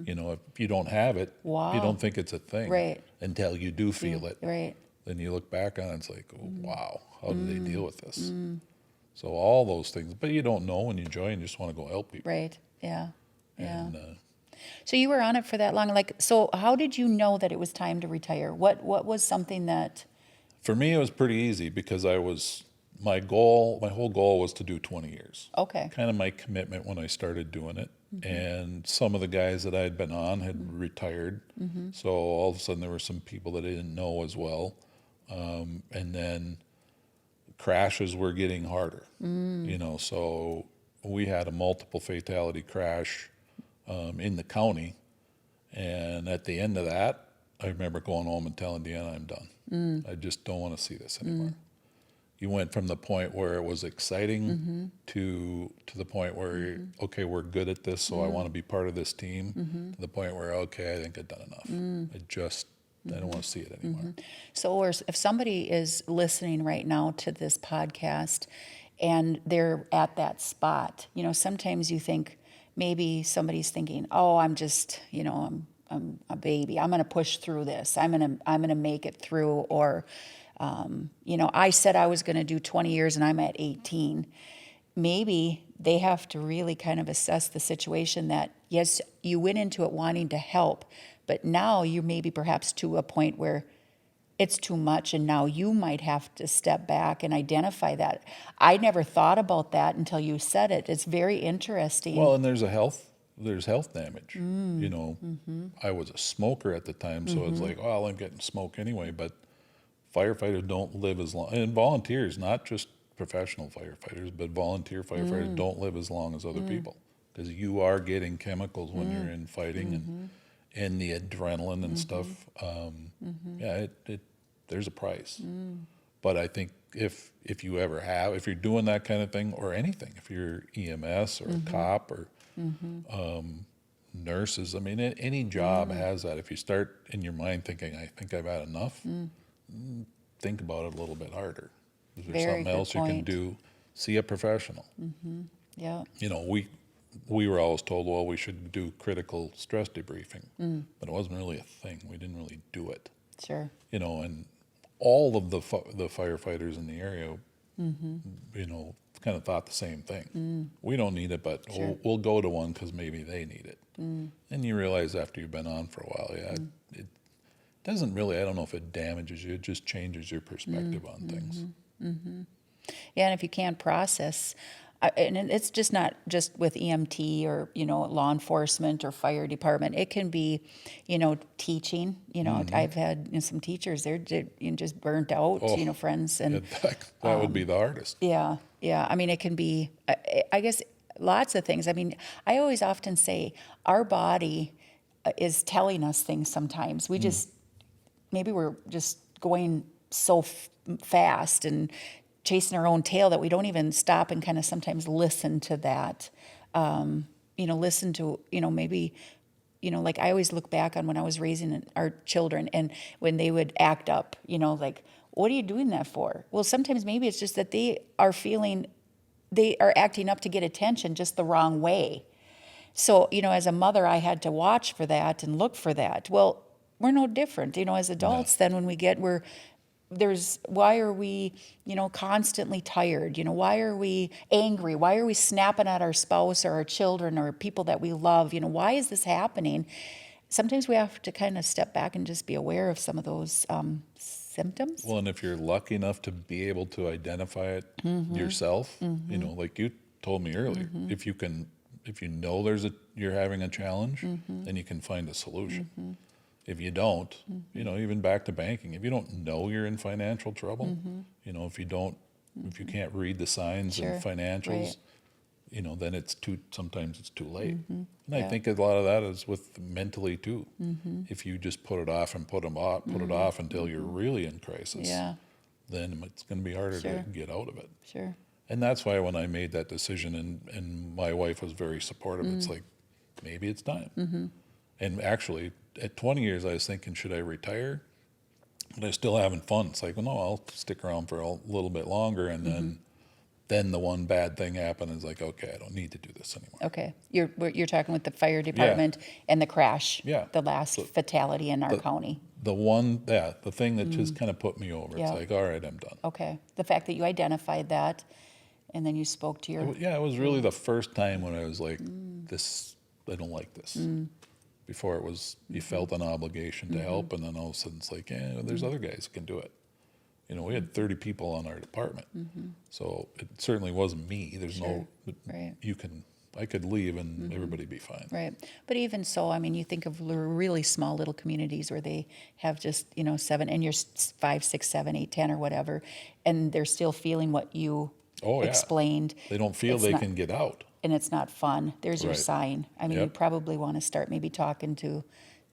If you don't have it, Wow. you don't think it's a thing. Right. Until you do feel it. Right. Then you look back on it, it's like, oh, wow, how did they deal with this? So all those things, but you don't know when you join, you just want to go help people. Right. Yeah. Yeah. And So you were on it for that long. So how did you know that it was time to retire? What was something that? for me, it was pretty easy because my whole goal was to do 20 years. Okay. Kind of my commitment when I started doing it. And some of the guys that I had been on had retired. So all of a sudden there were some people that I didn't know as well. And then crashes were getting harder, so we had a multiple fatality crash in the county. And at the end of that, I remember going home and telling Deanna, I'm done. I just don't want to see this anymore. You went from the point where it was exciting to the point where, okay, we're good at this, so I want to be part of this team, to the point where, okay, I think I've done enough. I don't want to see it anymore. So if somebody is listening right now to this podcast and they're at that spot, sometimes you think maybe somebody's thinking, oh, I'm just, I'm a baby. I'm going to push through this. I'm going to make it through. Or, I said I was going to do 20 years and I'm at 18. Maybe they have to really kind of assess the situation that, yes, you went into it wanting to help, but now you're maybe perhaps to a point where it's too much, and now you might have to step back and identify that. I never thought about that until you said it. It's very interesting. Well, and there's health damage. I was a smoker at the time, so it's like, well, I'm getting smoke anyway. But firefighters don't live as long, and volunteers, not just professional firefighters, but volunteer firefighters don't live as long as other people, because you are getting chemicals when you're in fighting and the adrenaline and stuff. Yeah, there's a price. But I think if you're doing that kind of thing or anything, if you're EMS or a cop or nurses, I mean, any job has that. If you start in your mind thinking, I think I've had enough, think about it a little bit harder. Is there Very something good else you can point. do? See a professional. Yeah. We were always told, well, we should do critical stress debriefing, but it wasn't really a thing. We didn't really do it. Sure. And all of the firefighters in the area, kind of thought the same thing. We don't need it, but Sure. we'll go to one because maybe they need it. And you realize after you've been on for a while, it doesn't really, I don't know if it damages you, it just changes your perspective on things. Yeah, and if you can't process And it's just not just with EMT or, law enforcement or fire department. It can be, teaching. I've had some teachers, they're just burnt out, Oh, friends. And that would be the hardest. yeah, yeah. I mean, it can be, I guess, lots of things. I mean, I always often say our body is telling us things sometimes. We just, maybe we're just going so fast and chasing our own tail that we don't even stop and kind of sometimes listen to that. Listen to, maybe, like I always look back on when I was raising our children and when they would act up, like, what are you doing that for? Well, sometimes maybe it's just that they are acting up to get attention just the wrong way. So, as a mother, I had to watch for that and look for that. Well, we're no different, as adults. Then when why are we, constantly tired? Why are we angry? Why are we snapping at our spouse or our children or people that we love? Why is this happening? Sometimes we have to kind of step back and just be aware of some of those symptoms. Well, and if you're lucky enough to be able to identify it yourself, like you told me earlier, if you know you're having a challenge, then you can find a solution. If you don't, even back to banking, if you don't know you're in financial trouble, if you can't read the signs and financials, Right. then sometimes it's too late. And I think a lot of that is with mentally too. If you just put it off and put it off until you're really in crisis, Yeah, then it's going to be harder to get out of it. sure. And that's why when I made that decision and my wife was very supportive, it's like, maybe it's time. And actually, at 20 years, I was thinking, should I retire? But I was still having fun. It's like, well, no, I'll stick around for a little bit longer. And then the one bad thing happened. It's like, okay, I don't need to do this anymore. Okay. You're talking with the fire department and the crash, Yeah. the last fatality in our county. The thing that just kind of put me over. Yeah. It's like, all right, I'm done. Okay. The fact that you identified that and then you spoke to your... It was really the first time when I was like, I don't like this. Before it was, you felt an obligation to help, and then all of a sudden it's like, there's other guys who can do it. We had 30 people on our department, so it certainly wasn't me. There's Right. I could leave and everybody'd be fine. Right. But even so, I mean, you think of really small little communities where they have just, 7, and you're 5, 6, 7, 8, 10 or whatever, and they're still feeling what you explained. They don't feel they can get out. And it's not fun. There's your Right. sign. I mean, you Yep. probably want to start maybe talking to,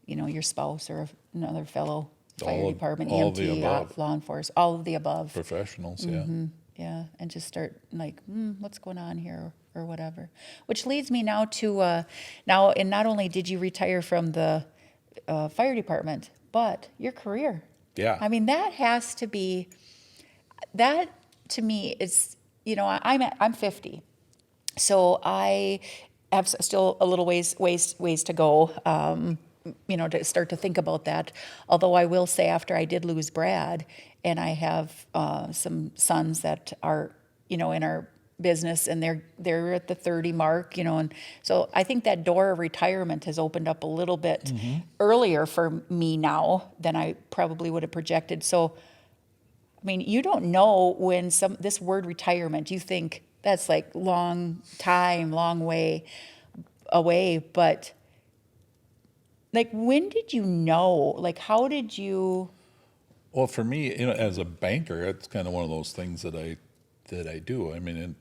your spouse or another fellow fire department, all of the EMT, above. law enforcement, all of the above. Professionals, Yeah, and just start like, what's going on here or whatever. Which leads me now to, and not only did you retire from the fire department, but your career. Yeah. I mean, that has to be, that to me is, I'm 50. So I have still a little ways to go, to start to think about that. Although I will say, after I did lose Brad, and I have some sons that are, in our business, and they're at the 30 mark, and so I think that door of retirement has opened up a little bit earlier for me now than I probably would have projected. So, I mean, you don't know when this word retirement, you think that's like long time, long way away, but like, when did you know? Like, how did you? Well, for me, as a banker, it's kind of one of those things that I do. I mean, and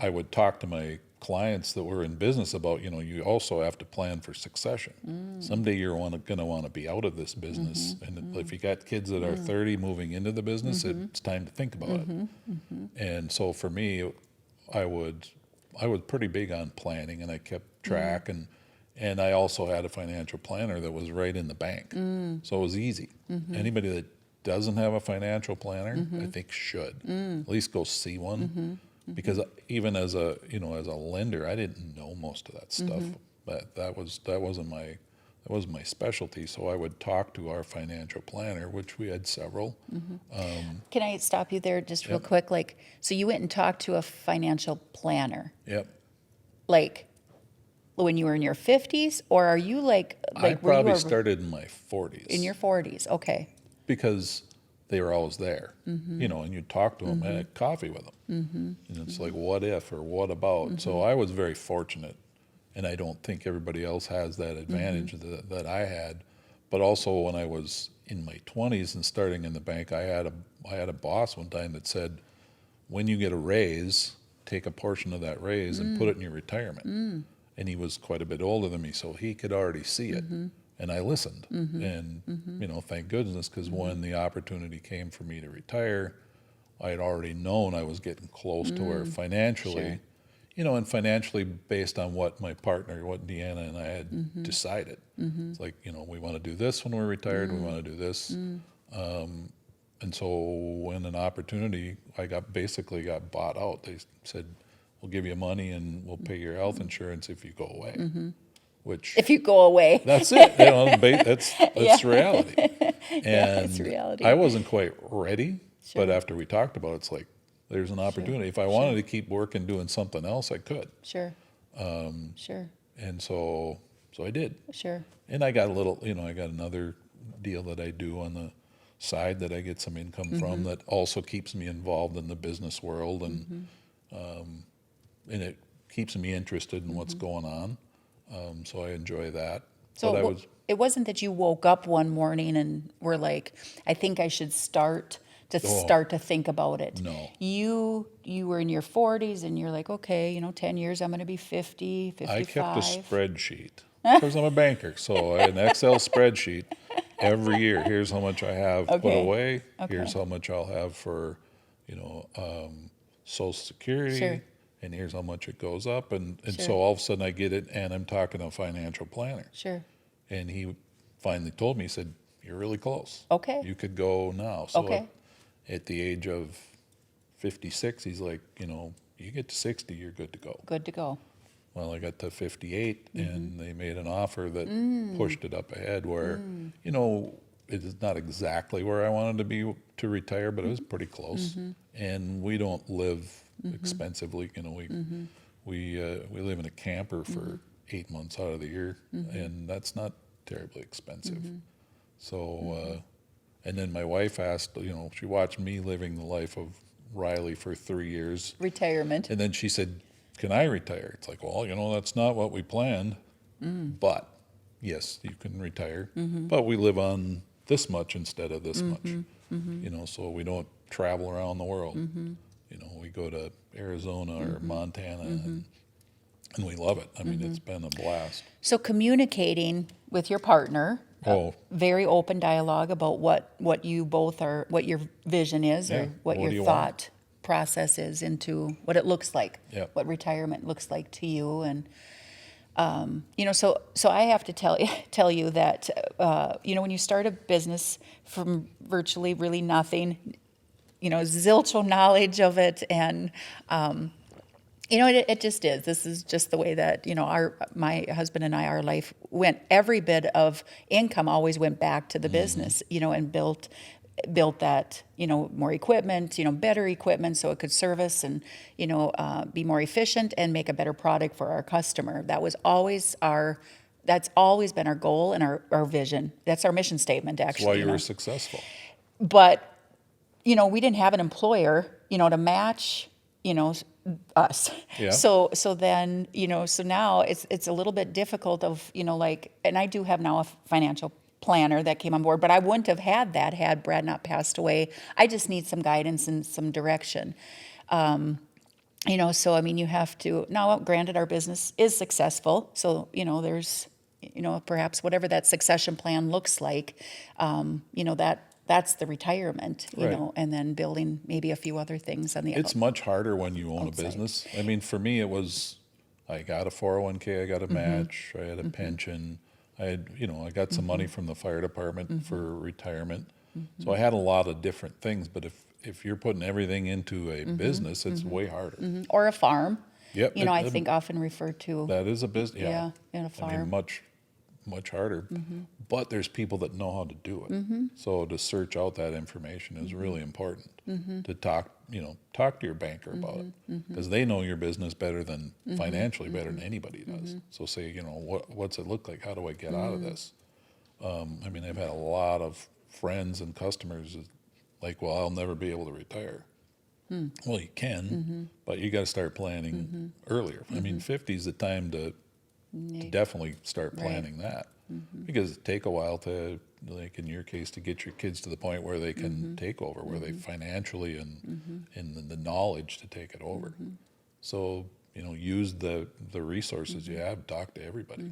I would talk to my clients that were in business about, you also have to plan for succession. Someday you're going to want to be out of this business, and if you got kids that are 30 moving into the business, it's time to think about it. And so for me, I was pretty big on planning, and I kept track, and I also had a financial planner that was right in the bank, so it was easy. Anybody that doesn't have a financial planner, I think should at least go see one, because even as a lender, I didn't know most of that stuff. But that wasn't my specialty. So I would talk to our financial planner, which we had several. Can I stop you there just real quick? Like, so you went and talked to a financial planner, Yep. like when you were in your 50s, or are you like I were you probably started in my 40s. in your 40s? Okay. Because they were always there, and you'd talk to them, had coffee with them. And it's like, what if or what about? So I was very fortunate, and I don't think everybody else has that advantage that I had. But also when I was in my 20s and starting in the bank, I had a boss one time that said, when you get a raise, take a portion of that raise and put it in your retirement. And he was quite a bit older than me, so he could already see it. And I listened. And, thank goodness, because when the opportunity came for me to retire, I had already known I was getting close to where financially, and financially based on what my partner, what Deanna and I had decided. It's like, we want to do this when we're retired, we want to do this. And so when an opportunity, I basically got bought out. They said, we'll give you money and we'll pay your health insurance if you go away. Which, If you go away. that's it. That's reality. And It's reality. I wasn't quite ready, Sure. but after we talked about it, it's like, there's an opportunity. If I wanted to keep working doing something else, I could. Sure. Sure. And so I did. Sure. And I got I got another deal that I do on the side that I get some income from that also keeps me involved in the business world, and it keeps me interested in what's going on. So I enjoy that. So But it wasn't that you woke up one morning and were like, I think I should start to think about it. No. You were in your 40s and you're like, okay, 10 years I'm going to be 50, 55. I kept a spreadsheet because I'm a banker. So an Excel spreadsheet every year. Here's how much I have put away. Here's how much I'll have for, Social Security. Sure. And here's how much it goes up. And Sure. so all of a sudden I get it, and I'm talking to a financial planner. Sure. And he finally told me, he said, you're really close. Okay. You could go now. So Okay. at the age of 56, he's like, you get to 60, you're good to go. Good to go. Well, I got to 58, and they made an offer that pushed it up ahead where, it is not exactly where I wanted to be to retire, but it was pretty close. And we don't live expensively. We live in a camper for 8 months out of the year, and that's not terribly expensive. So, and then my wife asked, she watched me living the life of Riley for 3 years. Retirement. And then she said, can I retire? It's like, well, that's not what we planned, but yes, you can retire, but we live on this much instead of this much, so we don't travel around the world. We go to Arizona or Montana, and we love it. I mean, it's been a blast. So communicating with your partner, very open dialogue about what you both are, what your vision is, or what your thought process is into what it looks like, what retirement looks like to you. And, so I have to tell you that, when you start a business from virtually really nothing, zilch knowledge of it, and it just is. This is just the way that my husband and I, our life went. Every bit of income always went back to the business, and built that, more equipment, better equipment, so it could service and be more efficient and make a better product for our customer. That was always that's always been our goal and our vision. That's our mission statement, actually. That's why you were successful. But we didn't have an employer, to match, us. Yeah. So then, so now it's a little bit difficult of, and I do have now a financial planner that came on board, but I wouldn't have had that had Brad not passed away. I just need some guidance and some direction. So, I mean, you have to, now granted our business is successful. So, there's, perhaps whatever that succession plan looks like, that's the retirement, Right. And then building maybe a few other things on the It's much harder when you own outside. a business. I mean, for me, it was, I got a 401k, I got a match, I had a pension, I had, I got some money from the fire department for retirement. So I had a lot of different things, but if you're putting everything into a business, it's way harder. Or a farm. Yep. I think often referred to. That is a business, Yeah, in a I farm. mean, much harder, but there's people that know how to do it. So to search out that information is really important. To talk to your banker about it, because they know your business better than financially better than anybody does. So say, what's it look like? How do I get out of this? I mean, I've had a lot of friends and customers that like, well, I'll never be able to retire. Well, you can, but you got to start planning earlier. I mean, 50 is the time to definitely start planning that, because it take a while to, like in your case, to get your kids to the point where they can take over, where they financially and the knowledge to take it over. So, use the resources you have, talk to everybody.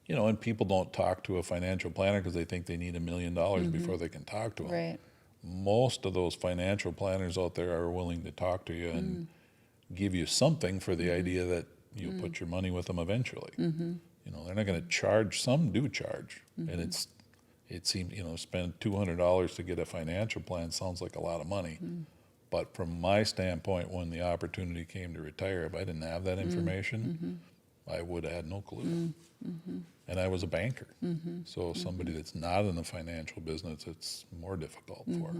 And people don't talk to a financial planner because they think they need $1 million before they can talk to them. Right. Most of those financial planners out there are willing to talk to you and give you something for the idea that you'll put your money with them eventually. They're not going to charge. Some do charge, and it seems, spend $200 to get a financial plan sounds like a lot of money. But from my standpoint, when the opportunity came to retire, if I didn't have that information, I would have had no clue. And I was a banker. So somebody that's not in the financial business, it's more difficult for.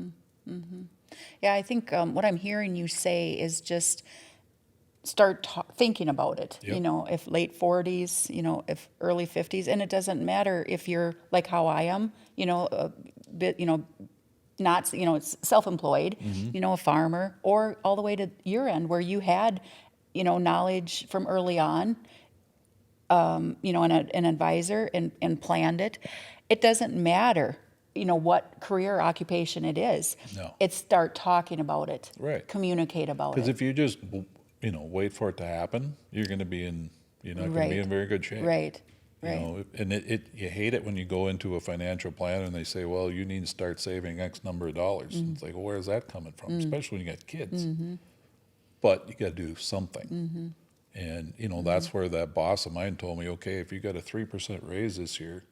Yeah, I think what I'm hearing you say is just start thinking about it. Yep. If late 40s, if early 50s, and it doesn't matter if you're like how I am, a bit, not, it's self-employed, a farmer, or all the way to your end where you had, knowledge from early on, an advisor and planned it. It doesn't matter, what career occupation it is. No. It's start talking about it. Right. Communicate about it. Because if you just, wait for it to happen, you're not going to be in very good shape. Right. And you hate it when you go into a financial plan and they say, well, you need to start saving X number of dollars. And it's like, well, where's that coming from? Especially when you got kids. But you got to do something. And, that's where that boss of mine told me, okay, if you got a 3% raise this year,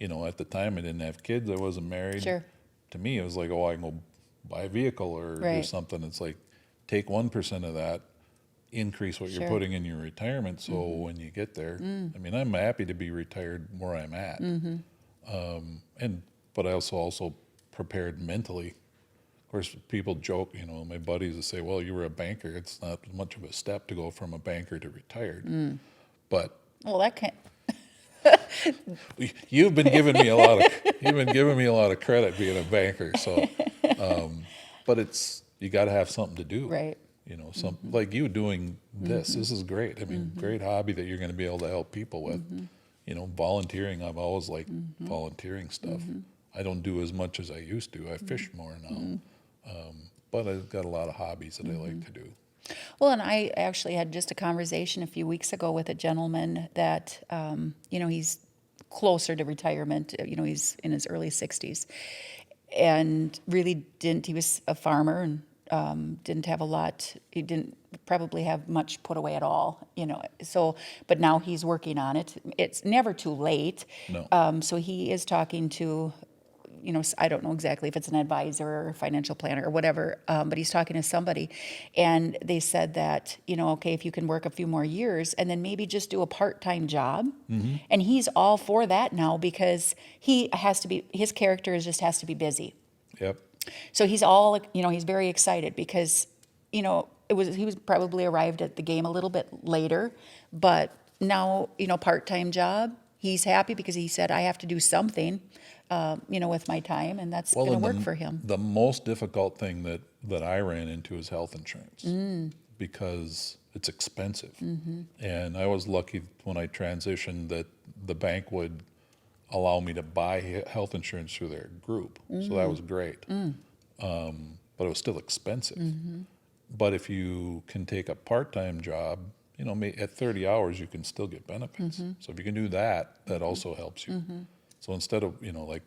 at the time I didn't have kids, I wasn't married. Sure. To me, it was like, oh, I can go buy a vehicle or do something. It's like, take 1% of that, increase what you're putting in your retirement. So when you get there, I mean, I'm happy to be retired where I'm at. But I also prepared mentally. Of course, people joke, my buddies will say, well, you were a banker. It's not much of a step to go from a banker to retired. But well, that can't. you've been giving me a lot of credit being a banker. So, but you got to have something to do. Right. Like you doing this. This is great. I mean, great hobby that you're going to be able to help people with. Volunteering. I've always liked volunteering stuff. I don't do as much as I used to. I fish more now. But I've got a lot of hobbies that I like to do. Well, and I actually had just a conversation a few weeks ago with a gentleman that, he's closer to retirement. He's in his early 60s. And really he was a farmer and didn't have a lot. He didn't probably have much put away at all, So, but now he's working on it. It's never too late. No. So he is talking to, I don't know exactly if it's an advisor or a financial planner or whatever, but he's talking to somebody, and they said that, okay, if you can work a few more years and then maybe just do a part-time job, and he's all for that now because his character has to be busy. Yep. So he's he's very excited because, he was probably arrived at the game a little bit later, but now, part-time job, he's happy because he said, I have to do something, with my time, and that's going to work for him. The most difficult thing that I ran into is health insurance because it's expensive. And I was lucky when I transitioned that the bank would allow me to buy health insurance through their group. So that was great. But it was still expensive. But if you can take a part-time job, at 30 hours, you can still get benefits. So if you can do that, that also helps you. So instead of, like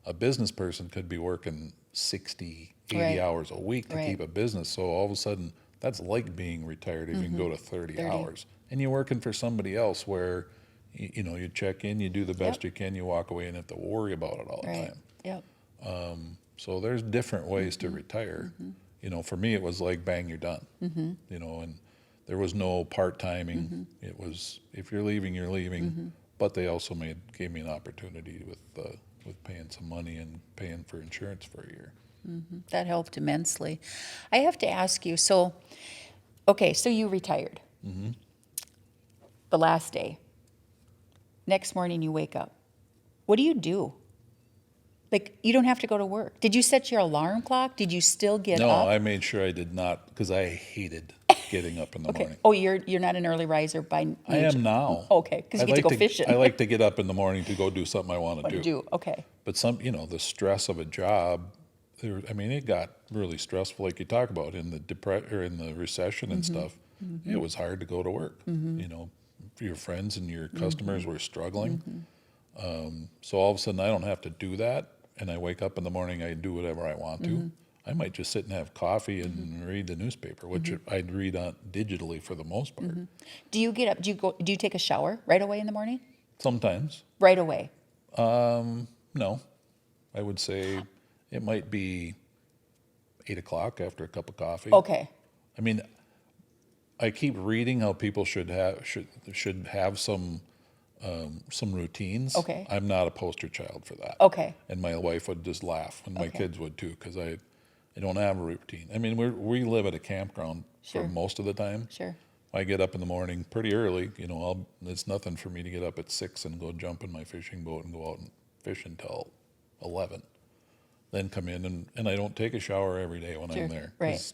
a business person could be working 60, 80 hours a week to keep a business. So all of a sudden, that's like being retired if you can go to 30 hours. And you're working for somebody else where, you check in, you do the best you can, you walk away and have to worry about it all the time. Yep. So there's different ways to retire. For me, it was like, bang, you're done. And there was no part-timing. It was, if you're leaving, you're leaving. But they also gave me an opportunity with paying some money and paying for insurance for a year. That helped immensely. I have to ask you, so you retired. The last day. Next morning you wake up. What do you do? Like, you don't have to go to work. Did you set your alarm clock? Did you still get No, up? I made sure I did not, because I hated getting up in the Okay. morning. Oh, you're not an early riser by nature. I am now. Okay, because you get to go fishing. I like to get up in the morning to go do something I want to What to do. do? Okay. But the stress of a job, it got really stressful, like you talk about in the recession and stuff. It was hard to go to work. Your friends and your customers were struggling. So all of a sudden, I don't have to do that, and I wake up in the morning. I do whatever I want to. I might just sit and have coffee and read the newspaper, which I'd read on digitally for the most part. Do you get up? Do you take a shower right away in the morning? Sometimes, Right away. no. I would say it might be 8 o'clock after a cup of coffee. Okay. I mean, I keep reading how people should have some routines. Okay. I'm not a poster child for that. Okay. And my wife would just laugh, and my Okay. kids would too, because I don't have a routine. I mean, we live at a campground Sure. for most of the time. Sure. I get up in the morning pretty early. It's nothing for me to get up at 6 and go jump in my fishing boat and go out and fish until 11. Then come in, and I don't take a shower every day when Sure. I'm there. Right. 'Cause,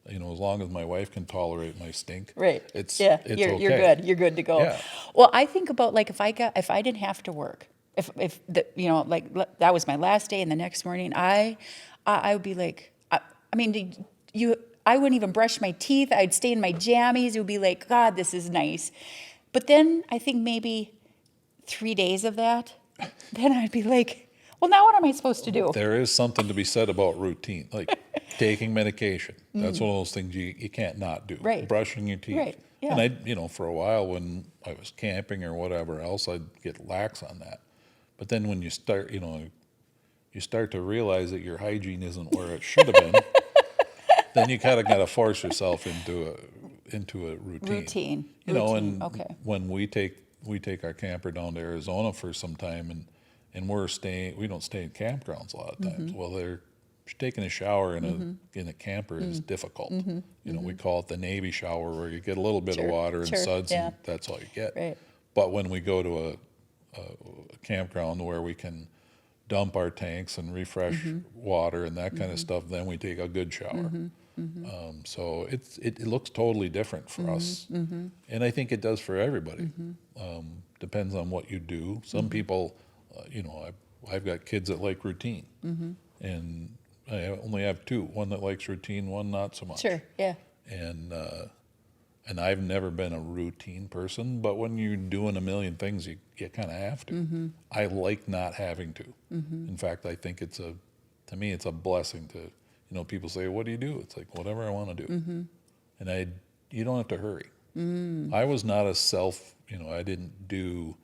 as long as my wife can tolerate my stink, Right. it's you're okay. you're good. You're good to go. Yeah. Well, I think about like if I didn't have to work, if that was my last day and the next morning, I would be like, I mean, I wouldn't even brush my teeth. I'd stay in my jammies. It would be like, God, this is nice. But then I think maybe 3 days of that, then I'd be like, well, now what am I supposed to do? There is something to be said about routine, like taking medication. That's one of those things you can't not do. Right. Brushing your teeth. Right, yeah. And for a while when I was camping or whatever else, I'd get lax on that. But then when you start, you start to realize that your hygiene isn't where it should have been, then you kind of got to force yourself into a routine. Routine. And Okay. when we take our camper down to Arizona for some time, and we don't stay in campgrounds a lot of times. Well, taking a shower in a camper is difficult. We call it the Navy shower, where you get a little bit of water and Sure. suds, Yeah. and that's all you get. Right. But when we go to a campground where we can dump our tanks and refresh water and that kind of stuff, then we take a good shower. So it looks totally different for us, and I think it does for everybody. Depends on what you do. Some people, I've got kids that like routine, and I only have two: one that likes routine, one not so much. Sure. Yeah. And I've never been a routine person, but when you're doing a million things, you kind of have to. I like not having to. In fact, I think to me, it's a blessing to, people say, what do you do? It's like, whatever I want to do. And you don't have to hurry. I was not I didn't do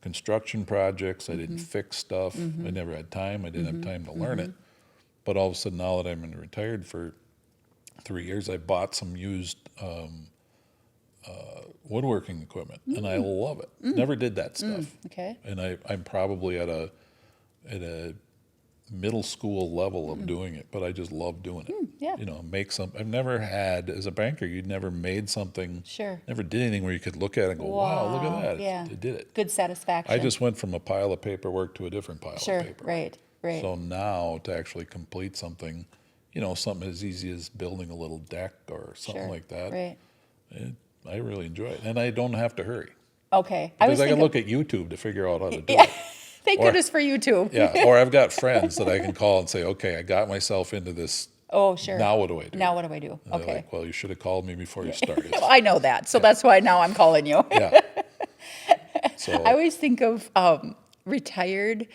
construction projects. I didn't fix stuff. I never had time. I didn't have time to learn it. But all of a sudden, now that I'm retired for 3 years, I bought some used woodworking equipment, and I love it. Never did that stuff. Okay. And I'm probably at a middle school level of doing it, but I just love doing it. Yeah. Make something. I've never had, as a banker, you'd never made something, Sure. never did anything where you could look at it and go, wow, look at that. Yeah. It did it. Good satisfaction. I just went from a pile of paperwork to a different pile Sure. of paper. Right. Right. So now to actually complete something, something as easy as building a little deck or something Sure. like that, Right. I really enjoy it. And I don't have to hurry. Okay. Because I can look at YouTube to figure out how to do Yeah. it. Thank Or- goodness for YouTube. Yeah, or I've got friends that I can call and say, okay, I got myself into this. Oh, sure. Now what do I do? Now what do I do? And they're Okay. like, well, you should have called me before you started. I know that. So that's why now I'm calling you. Yeah. So I always think of retired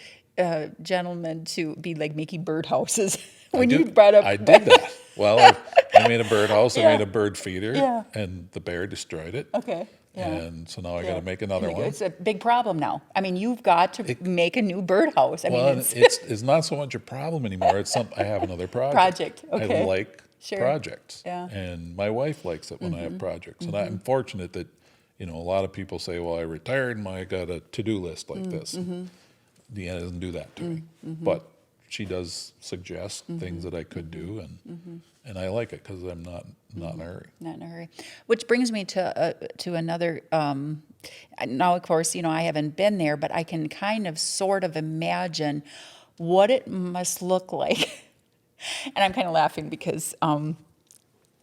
gentlemen to be like making birdhouses. When you brought up, I did that. Well, I made a birdhouse. I made a bird feeder, Yeah. and the bear destroyed it. Okay. Yeah. And so now I got Yeah. to make another one. It's a big problem now. I mean, you've got to make a new birdhouse. I Well, mean, and it's not so much a problem anymore. I have another project. Okay. I like Sure. projects. Yeah. And my wife likes it when I have projects. And I'm fortunate that, a lot of people say, well, I retired and I got a to-do list like this. Deanna doesn't do that to me. But she does suggest things that I could do, and I like it because I'm not in a hurry. not in a hurry. Which brings me to another. Now, of course, I haven't been there, but I can kind of sort of imagine what it must look like. And I'm kind of laughing because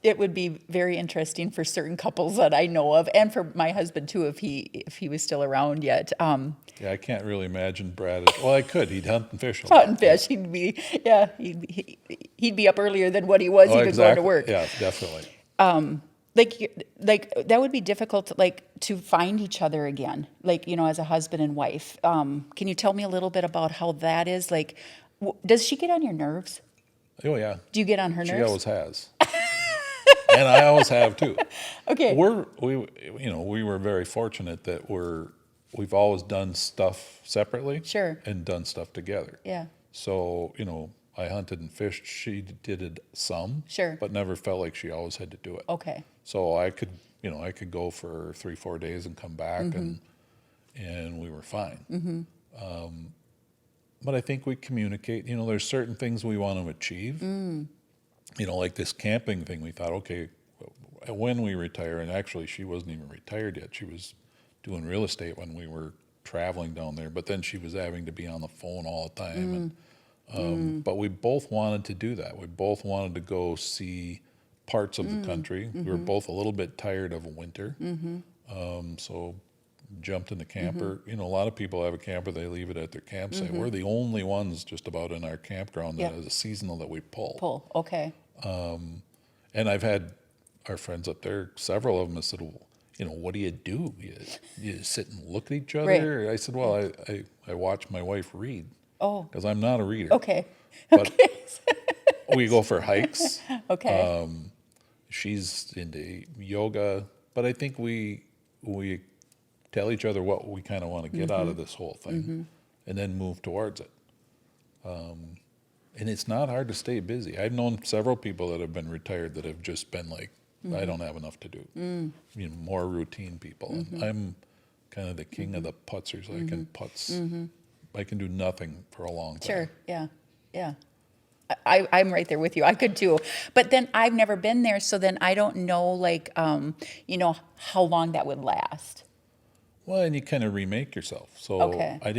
it would be very interesting for certain couples that I know of, and for my husband too, if he was still around yet. Yeah, I can't really imagine Brad. Well, I could. He'd hunt and fish a Hunt lot. and fish. He'd be up earlier than what he was Oh, even going to exactly. work. Yeah, definitely. Like that would be difficult, to find each other again, as a husband and wife. Can you tell me a little bit about how that is? Like, does she get on your nerves? Oh, yeah. Do you get on her She nerves? always has. And I always have too. Okay. We were very fortunate that we've always done stuff separately. Sure. And done stuff together. Yeah. So, I hunted and fished. She did it some. Sure. But never felt like she always had to do it. Okay. So I could go for 3-4 days and come back and we were fine. But I think we communicate, there's certain things we want to achieve. Like this camping thing, we thought, okay, when we retire, and actually she wasn't even retired yet. She was doing real estate when we were traveling down there, but then she was having to be on the phone all the time. But we both wanted to do that. We both wanted to go see parts of the country. We were both a little bit tired of winter. So jumped in the camper. A lot of people have a camper, they leave it at their campsite. We're the only ones just about in our campground that is a seasonal that we pull. Okay. And I've had our friends up there, several of them have said, well, what do? You sit and look at each other? Right. I said, well, I watch my wife read. Oh. Because I'm not a reader. Okay. But we go for hikes. Okay. She's into yoga, but I think we tell each other what we kind of want to get out of this whole thing, and then move towards it. And it's not hard to stay busy. I've known several people that have been retired that have just been like, I don't have enough to do. More routine people. And I'm kind of the king of the putzers. I can putz. I can do nothing for a long time. Sure. Yeah. Yeah. I'm right there with you. I could too. But then I've never been there, so then I don't know, how long that would last. Well, and you kind of remake yourself. So Okay. I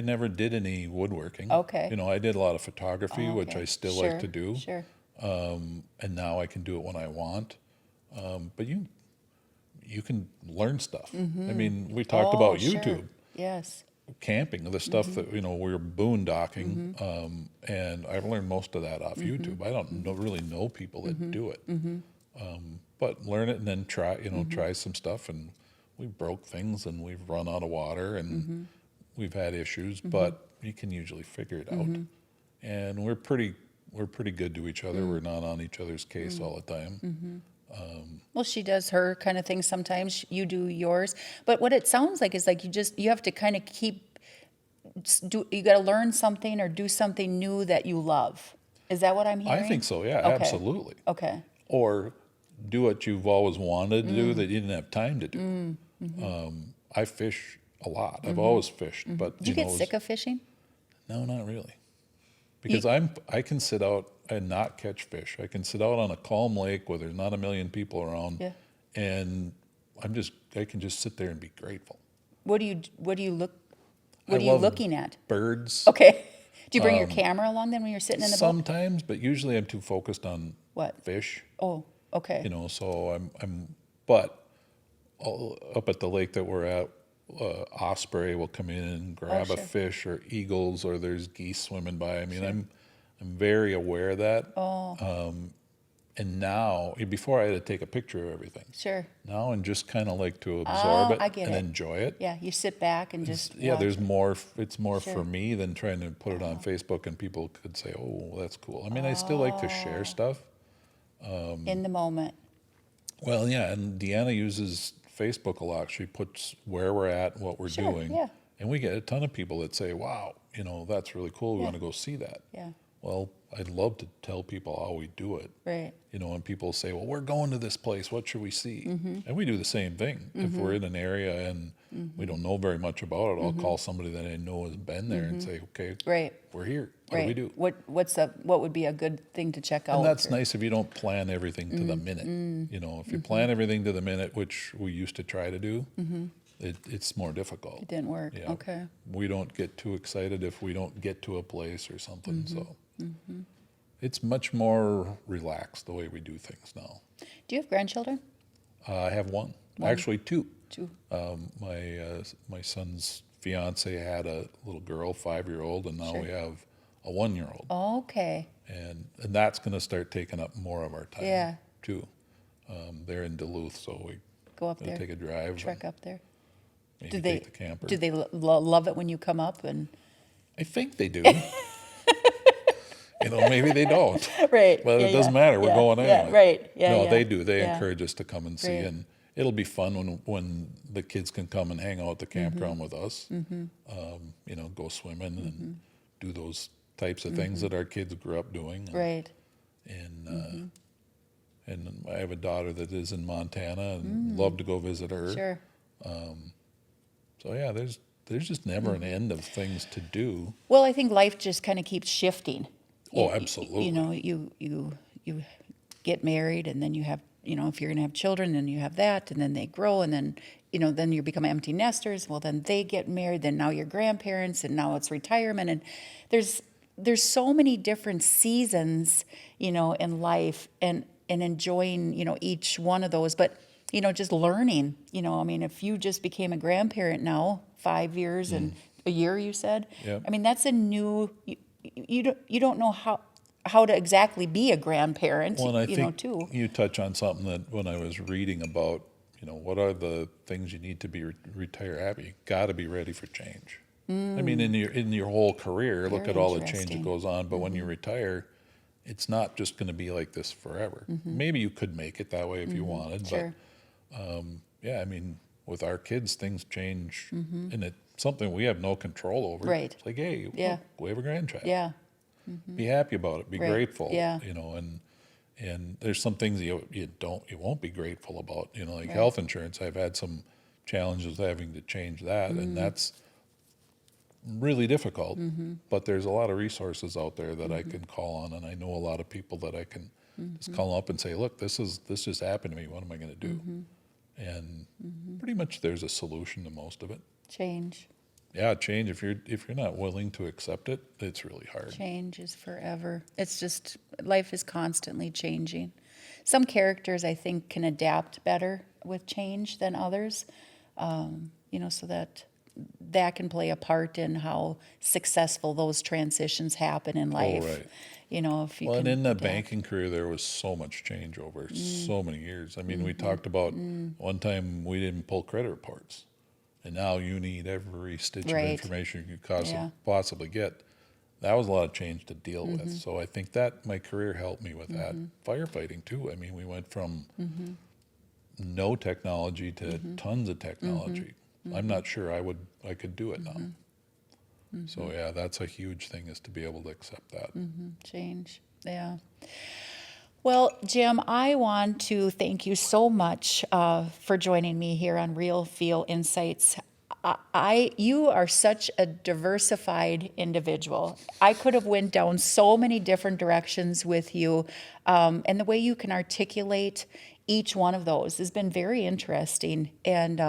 never did any woodworking. Okay. I did a lot of photography, which Okay. I still Sure, like to do. Sure. And now I can do it when I want. But you can learn stuff. I mean, we talked about Sure. YouTube. Yes. Camping, the stuff that, we're boondocking, and I've learned most of that off YouTube. I don't really know people that do it. But learn it and then try some stuff, and we broke things and we've run out of water and we've had issues, but you can usually figure it out. And we're pretty good to each other. We're not on each other's case all the time. Well, she does her kind of thing sometimes. You do yours. But what it sounds like is like you have to kind of you got to learn something or do something new that you love. Is that what I'm hearing? I think so, yeah, Okay. absolutely. Okay. Or do what you've always wanted to do that you didn't have time to do. I fish a lot. I've always fished, but Do you get sick of fishing? No, not really. Because I can sit out and not catch fish. I can sit out on a calm lake where there's not a million people around, Yeah. and I can just sit there and be grateful. What are you love looking at? Birds. Okay. Do you bring your camera along then when you're sitting in the boat? Sometimes, but usually I'm too focused on What? fish. Oh, okay. So but up at the lake that we're at, osprey will come in and grab a sure. fish, or eagles, or there's geese swimming by. I mean, I'm very aware of that. And now, before I had to take a picture of everything. Sure. Now I'm just kind of like to absorb I it get and it. enjoy it. Yeah, you sit back and just Yeah, watch. there's more. It's more Sure. for me than trying to put it on Facebook and people could say, "Oh, that's cool." I mean, I still like to share stuff. in the moment. Well, yeah, and Deanna uses Facebook a lot. She puts where we're at, what we're Sure, doing, yeah. and we get a ton of people that say, "Wow, that's really cool. We want to go see that." Yeah. Well, I'd love to tell people how we do it. Right. And people say, well, we're going to this place. What should we see? And we do the same thing. If we're in an area and we don't know very much about it, I'll call somebody that I know has been there and say, okay, Right. we're here. What Right. do we do? What would be a good thing to check out? And that's nice if you don't plan everything to the minute. If you plan everything to the minute, which we used to try to do, it's more difficult. It didn't work. Yeah. Okay. We don't get too excited if we don't get to a place or something. So it's much more relaxed the way we do things now. Do you have grandchildren? I have one. Actually two. Two. My son's fiance had a little girl, 5-year-old, and now Sure. we have a 1-year-old. Okay. And that's going to start taking up more of our time Yeah. too. They're in Duluth, so we Go up gotta there. take a drive. Trek up there. Maybe Do they take the camper. do they love it when you come up and I think they do. Maybe they don't. right? But yeah, it doesn't yeah, matter. We're yeah, going yeah, anyway. right? Yeah, No, yeah, they do. They yeah. encourage us to come and see, Great. and it'll be fun when the kids can come and hang out at the campground with us. Go swimming and do those types of things that our kids grew up doing. Right. And and I have a daughter that is in Montana, and love to go visit her. Sure. So yeah, there's just never an end of things to do. Well, I think life just kind of keeps shifting. Oh, absolutely. You get married, and then you have, if you're going to have children, then you have that, and then they grow, and then, then you become empty nesters. Well, then they get married, then now you're grandparents, and now it's retirement, and there's so many different seasons, in life, and enjoying, each one of those, but. Just learning, if you just became a grandparent now, 5 years and a year, you said, Yep. That's a new, you don't know how to exactly be a grandparent, Well, and I think too. you touch on something that when I was reading about, what are the things you need to be retire happy? You got to be ready for change. I mean, in your whole career, look Very at all the change interesting. that goes on. But when you retire, it's not just going to be like this forever. Maybe you could make it that way if you wanted, Sure. but with our kids, things change, and it's something we have no control over. Right. It's like, hey, Yeah. look, we have a grandchild. Yeah. Be happy about it. Be Right. grateful. Yeah. And there's some things you won't be grateful about. Like Right. health insurance. I've had some challenges having to change that, and that's really difficult. But there's a lot of resources out there that I can call on, and I know a lot of people that I can just call up and say, look, this just happened to me. What am I going to do? And pretty much there's a solution to most of it. Change. Yeah, change. If you're not willing to accept it, it's really hard. Change is forever. It's just, life is constantly changing. Some characters, I think, can adapt better with change than others, so that can play a part in how successful those transitions happen in life. right. If you Well, can and in the adapt. banking career, there was so much change over so many years. I mean, we talked about one time we didn't pull credit reports, and now you need every stitch Right. of information you could Yeah. possibly get. That was a lot of change to deal with. So I think that my career helped me with that. Firefighting too. I mean, we went from no technology to tons of technology. I'm not sure I could do it now. So yeah, that's a huge thing, is to be able to accept that. Change. Yeah. Well, Jim, I want to thank you so much for joining me here on Real Feel Insights. You are such a diversified individual. I could have went down so many different directions with you, and the way you can articulate each one of those has been very interesting. And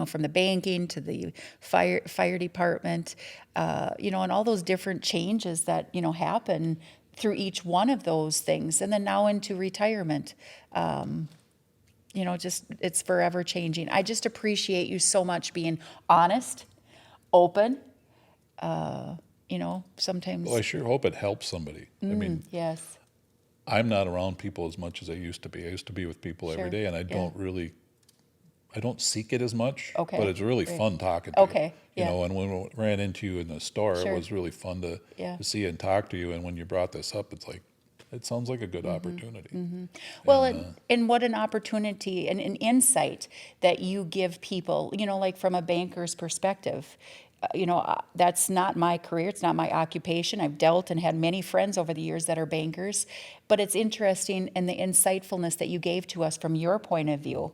from the banking to the fire department, and all those different changes that, happen through each one of those things. And then now into retirement, it's forever changing. I just appreciate you so much being honest, open, sometimes. Well, I sure hope it helps somebody. I mean, Yes. I'm not around people as much as I used to be. I used to be with people Sure. every day, and I don't seek it as much. Okay, But it's really great. fun talking to you. Okay, yeah. And when we ran into you in the store, Sure. it was really fun to Yeah. see you and talk to you. And when you brought this up, it's like, it sounds like a good opportunity. Well, and what an opportunity and an insight that you give people, like from a banker's perspective. That's not my career. It's not my occupation. I've dealt and had many friends over the years that are bankers. But it's interesting, and the insightfulness that you gave to us from your point of view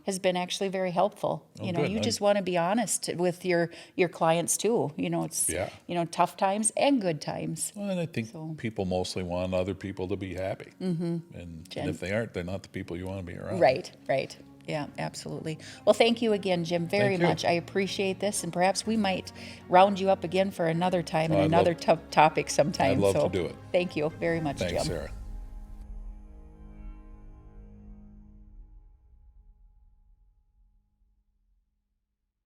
has been actually very helpful. Oh, You good. just want to be honest with your clients too. It's, Yeah. tough times and good times. Well, and I think people mostly want other people to be happy. And Jen. if they aren't, they're not the people you want to be around. Right. Yeah, absolutely. Well, thank you again, Jim, very Thank you. much. I appreciate this, and perhaps we might round you up again for another time and I'd another love- topic sometime. I'd love so to do it. Thank you very much, Thanks, Jim. Sarah.